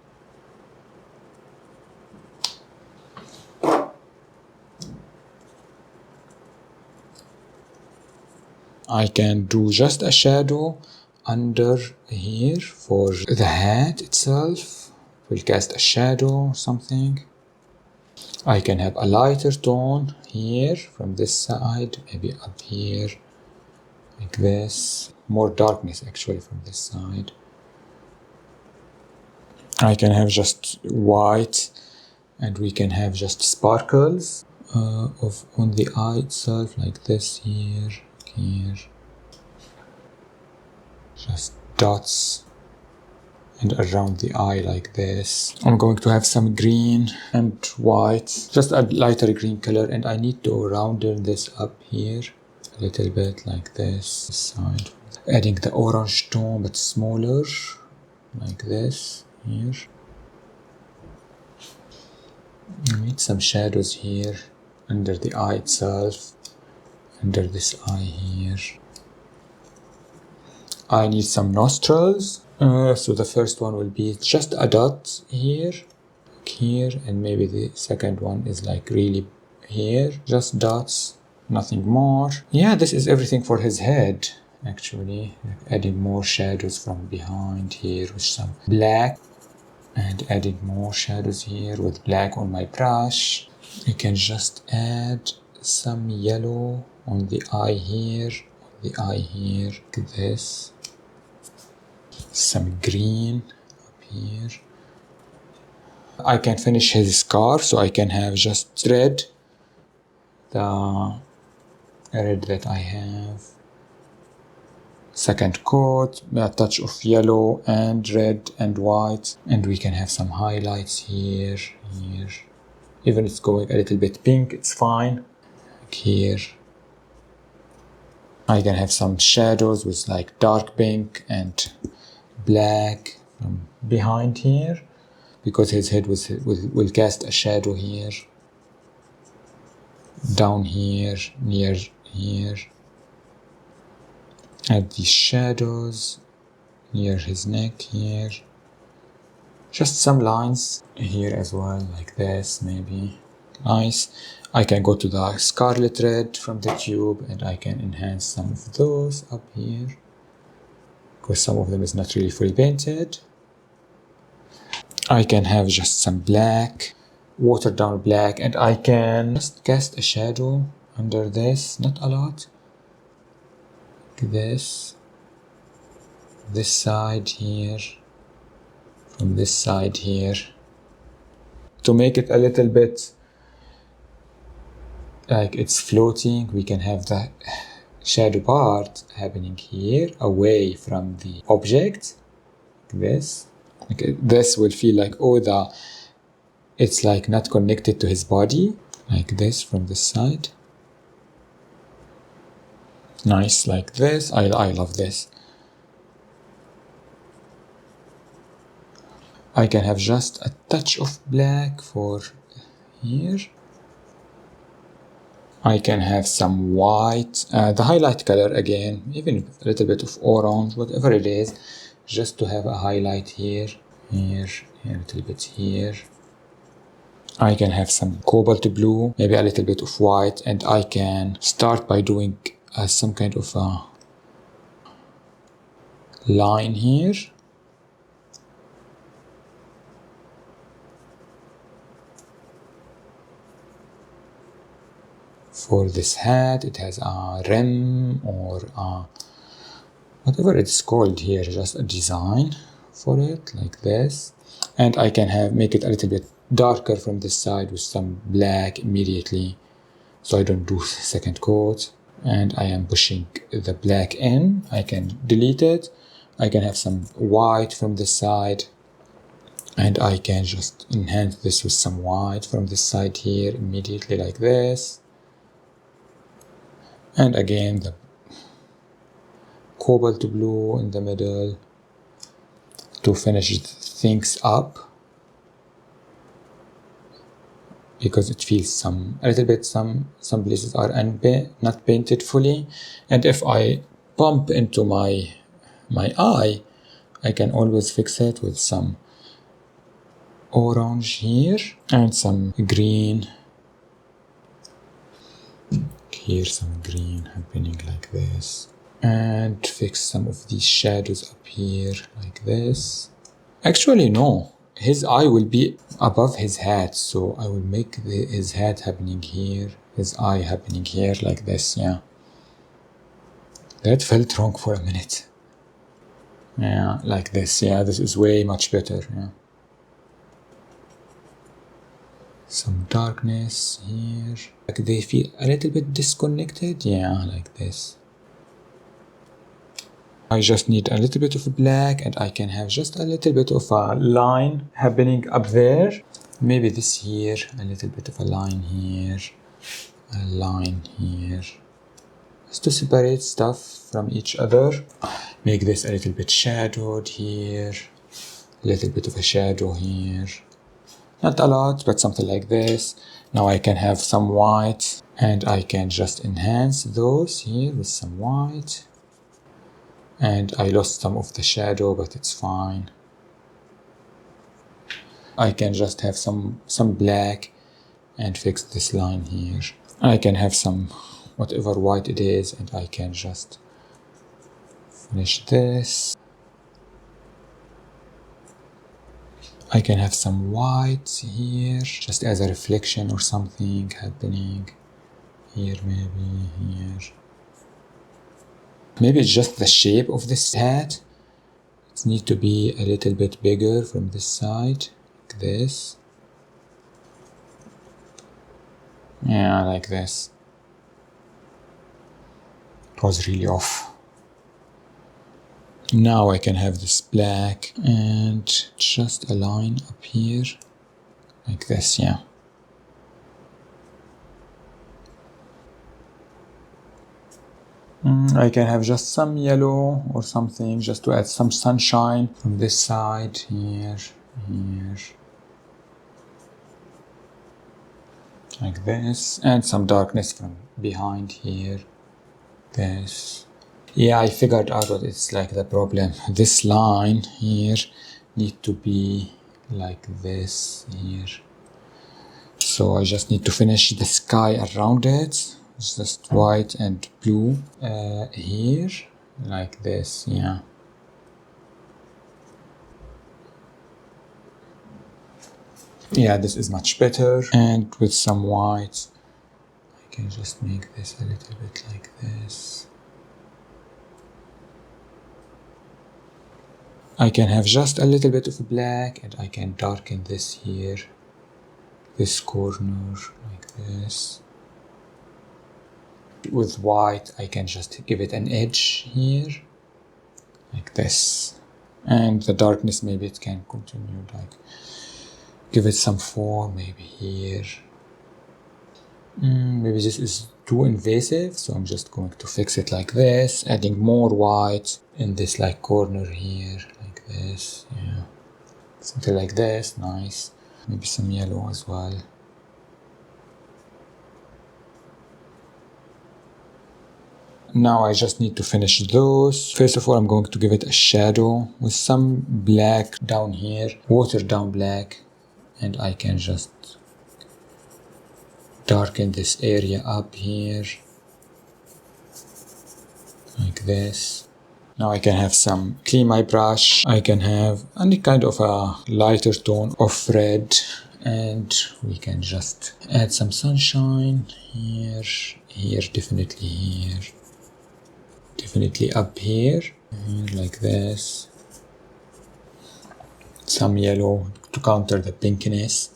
Speaker 1: I can do just a shadow under here for the hat itself. We'll cast a shadow or something. I can have a lighter tone here from this side, maybe up here, like this. More darkness actually from this side. I can have just white, and we can have just sparkles on the eye itself, like this here. Here, just dots, and around the eye like this. I'm going to have some green and white, just a lighter green color, and I need to round this up here a little bit like this side, adding the orange tone but smaller like this here. I need some shadows here under the eye itself, under this eye here. I need some nostrils. So the first one will be just a dot here, like here, and maybe the second one is like really here, just dots, nothing more. Yeah, this is everything for his head actually. Adding more shadows from behind here with some black, and adding more shadows here with black on my brush. I can just add some yellow on the eye here, like this. Some green up here. I can finish his scarf, so I can have just red, the red that I have. Second coat, a touch of yellow and red and white, and we can have some highlights here. Even it's going a little bit pink, it's fine. Like here. I can have some shadows with like dark pink and black from behind here, because his head will cast a shadow here, down here, near here. Add these shadows near his neck here. Just some lines here as well, like this maybe. Nice. I can go to the Scarlet Red from the tube, and I can enhance some of those up here, because some of them is not really fully painted. I can have just some black watered down black, and I can just cast a shadow under this, not a lot, like this side here, from this side here, to make it a little bit like it's floating. We can have the shadow part happening here, away from the object, like this. Okay, this will feel like, oh, it's like not connected to his body, like this from this side. Nice, like this. I love this. I can have just a touch of black for here. I can have some white, the highlight color again, even a little bit of orange, whatever it is, just to have a highlight here, here, a little bit here. I can have some cobalt blue, maybe a little bit of white, and I can start by doing some kind of a line here. For this hat, it has a rim or whatever it's called here, just a design for it, like this. And I can make it a little bit darker from this side with some black immediately, so I don't do second coat. And I am pushing the black in. I can delete it. I can have some white from this side, and I can just enhance this with some white from this side here immediately, like this. And again the cobalt blue in the middle to finish things up, because it feels a little bit some places are not painted fully, and if I bump into my eye, I can always fix it with some orange here and some green here, some green happening like this, and fix some of these shadows up here like this. Actually no, his eye will be above his hat, so I will make his hat happening here, his eye happening here like this. Yeah, that felt wrong for a minute. Yeah, like this. Yeah, this is way much better. Yeah, some darkness here, like they feel a little bit disconnected. Yeah, like this. I just need a little bit of black, and I can have just a little bit of a line happening up there. Maybe this here, a little bit of a line here, a line here, just to separate stuff from each other. Make this a little bit shadowed here, a little bit of a shadow here. Not a lot, but something like this. Now I can have some white, and I can just enhance those here with some white. And I lost some of the shadow, but it's fine. I can just have some black and fix this line here. I can have some whatever white it is, and I can just finish this. I can have some white here, just as a reflection or something happening here, maybe here. Maybe it's just the shape of this hat. It needs to be a little bit bigger from this side, like this. Yeah, like this. It was really off. Now I can have this black and just a line up here, like this. Yeah. I can have just some yellow or something, just to add some sunshine from this side here, like this, and some darkness from behind here, this. Yeah, I figured out what it's like the problem. This line here need to be like this here. So I just need to finish the sky around it. It's just white and blue here, like this. Yeah. Yeah, this is much better. And with some white, I can just make this a little bit like this. I can have just a little bit of black, and I can darken this here, this corner like this. With white, I can just give it an edge here, like this. And the darkness, maybe it can continue, like give it some form, maybe here. Maybe this is too invasive, so I'm just going to fix it like this, adding more white in this like corner here, like this, yeah. Something like this, nice. Maybe some yellow as well. Now I just need to finish those. First of all, I'm going to give it a shadow with some black down here, watered down black, and I can just darken this area up here, like this. Now I can have some, clean my brush. I can have any kind of a lighter tone of red, and we can just add some sunshine here, here, definitely here. Definitely up here, like this. Some yellow to counter the pinkiness.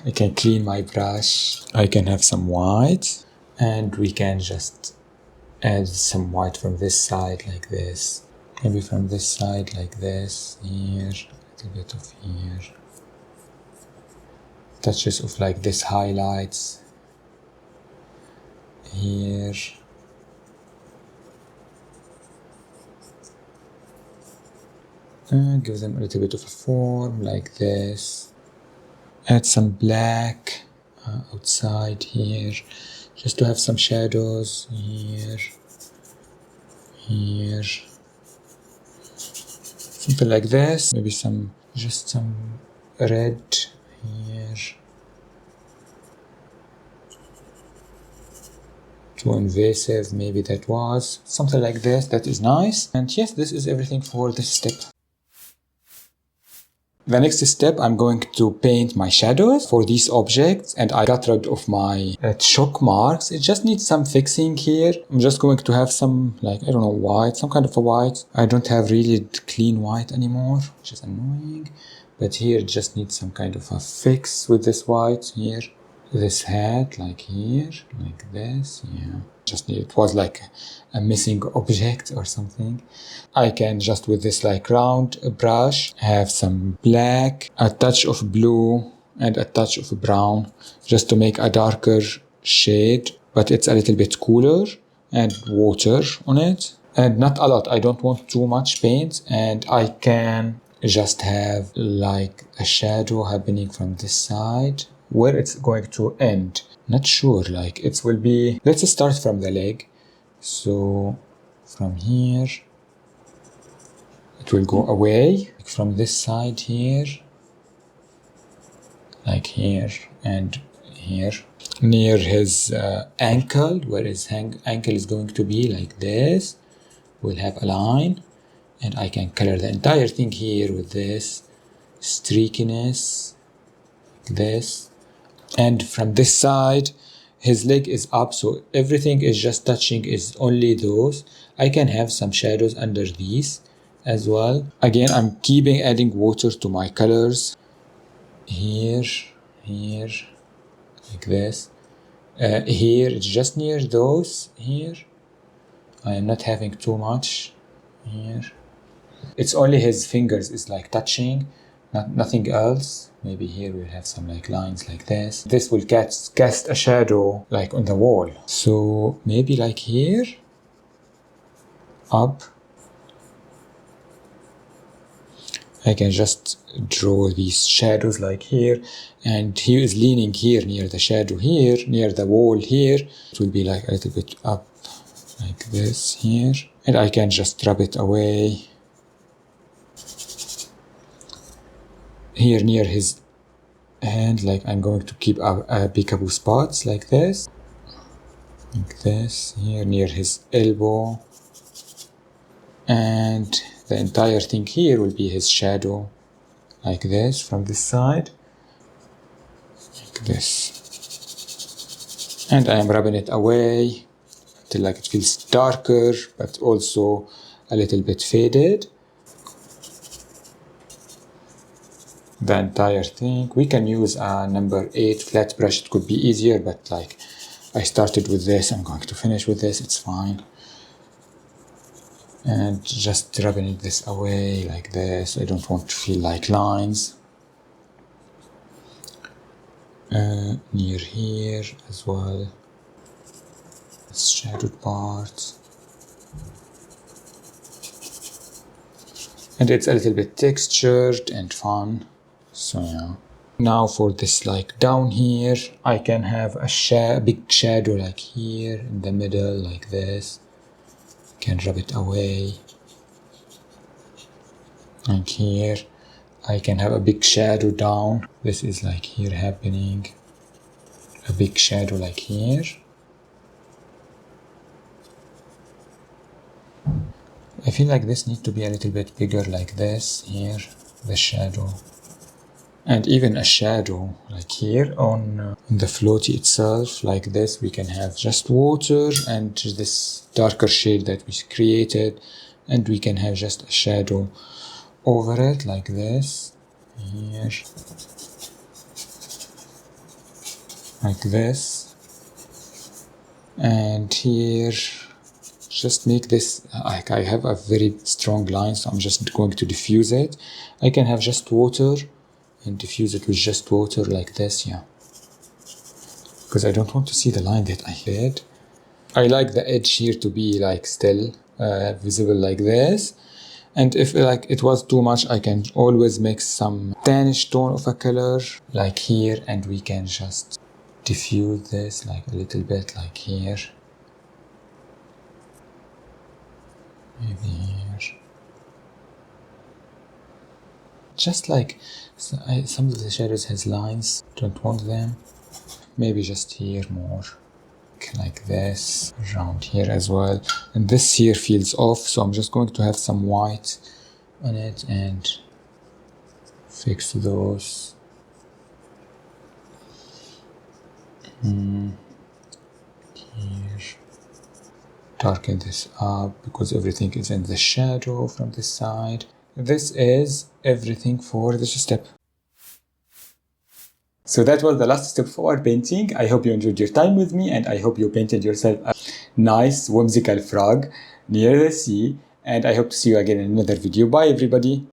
Speaker 1: I can clean my brush. I can have some white, and we can just add some white from this side like this. Maybe from this side like this, here, a little bit of here. Touches of like this highlights. Here, and give them a little bit of a form like this. Add some black outside here, just to have some shadows here, here, something like this. Maybe some, just some red here. Too invasive, maybe that was. Something like this, that is nice. And yes, this is everything for this step. The next step, I'm going to paint my shadows for these objects, and I got rid of my chalk marks. It just needs some fixing here. I'm just going to have some, like, I don't know, white, some kind of a white. I don't have really clean white anymore, which is annoying. But here it just needs some kind of a fix with this white here. This hat, like here, like this, yeah. Just need, it was like a missing object or something. I can just with this like round brush have some black, a touch of blue, and a touch of brown, just to make a darker shade, but it's a little bit cooler, and water on it. And not a lot, I don't want too much paint, and I can just have like a shadow happening from this side, where it's going to end. Not sure, like it will be, let's start from the leg. So from here, it will go away from this side here, like here and here, near his ankle, where his ankle is going to be like this. We'll have a line, and I can color the entire thing here with this streakiness, like this. And from this side, his leg is up, so everything is just touching is only those. I can have some shadows under these as well. Again, I'm keeping adding water to my colors. Here, here, like this. Here, it's just near those, here. I am not having too much here. It's only his fingers is like touching, nothing else. Maybe here we'll have some like lines like this. This will cast a shadow like on the wall. So maybe like here, up. I can just draw these shadows like here, and he is leaning here near the shadow here, near the wall here. It will be like a little bit up like this here, and I can just rub it away. Here near his hand, like I'm going to keep a peekaboo spots like this, here near his elbow, and the entire thing here will be his shadow, like this from this side, like this. And I am rubbing it away till like it feels darker, but also a little bit faded. The entire thing. We can use a number 8 flat brush, it could be easier, but like I started with this, I'm going to finish with this, it's fine. And just rubbing this away like this. I don't want to feel like lines. Near here as well, this shadowed part. And it's a little bit textured and fun, so yeah. Now for this like down here, I can have a big shadow like here in the middle like this. Can rub it away. Like here, I can have a big shadow down. This is like here happening. A big shadow like here. I feel like this needs to be a little bit bigger like this here, the shadow. And even a shadow like here on the floaty itself, like this, we can have just water and this darker shade that we created, and we can have just a shadow over it like this, here, like this, and here. Just make this, like I have a very strong line, so I'm just going to diffuse it. I can have just water and diffuse it with just water like this, yeah. Because I don't want to see the line that I did. I like the edge here to be like still visible like this. And if like it was too much, I can always mix some tannish tone of a color like here, and we can just diffuse this like a little bit like here. Maybe here. Just like some of the shadows has lines, don't want them. Maybe just here more, like this, around here as well. And this here feels off, so I'm just going to have some white on it and fix those. Here. Darken this up because everything is in the shadow from this side. This is everything for this step. So that was the last step for our painting. I hope you enjoyed your time with me, and I hope you painted yourself a nice whimsical frog near the sea. And I hope to see you again in another video. Bye everybody.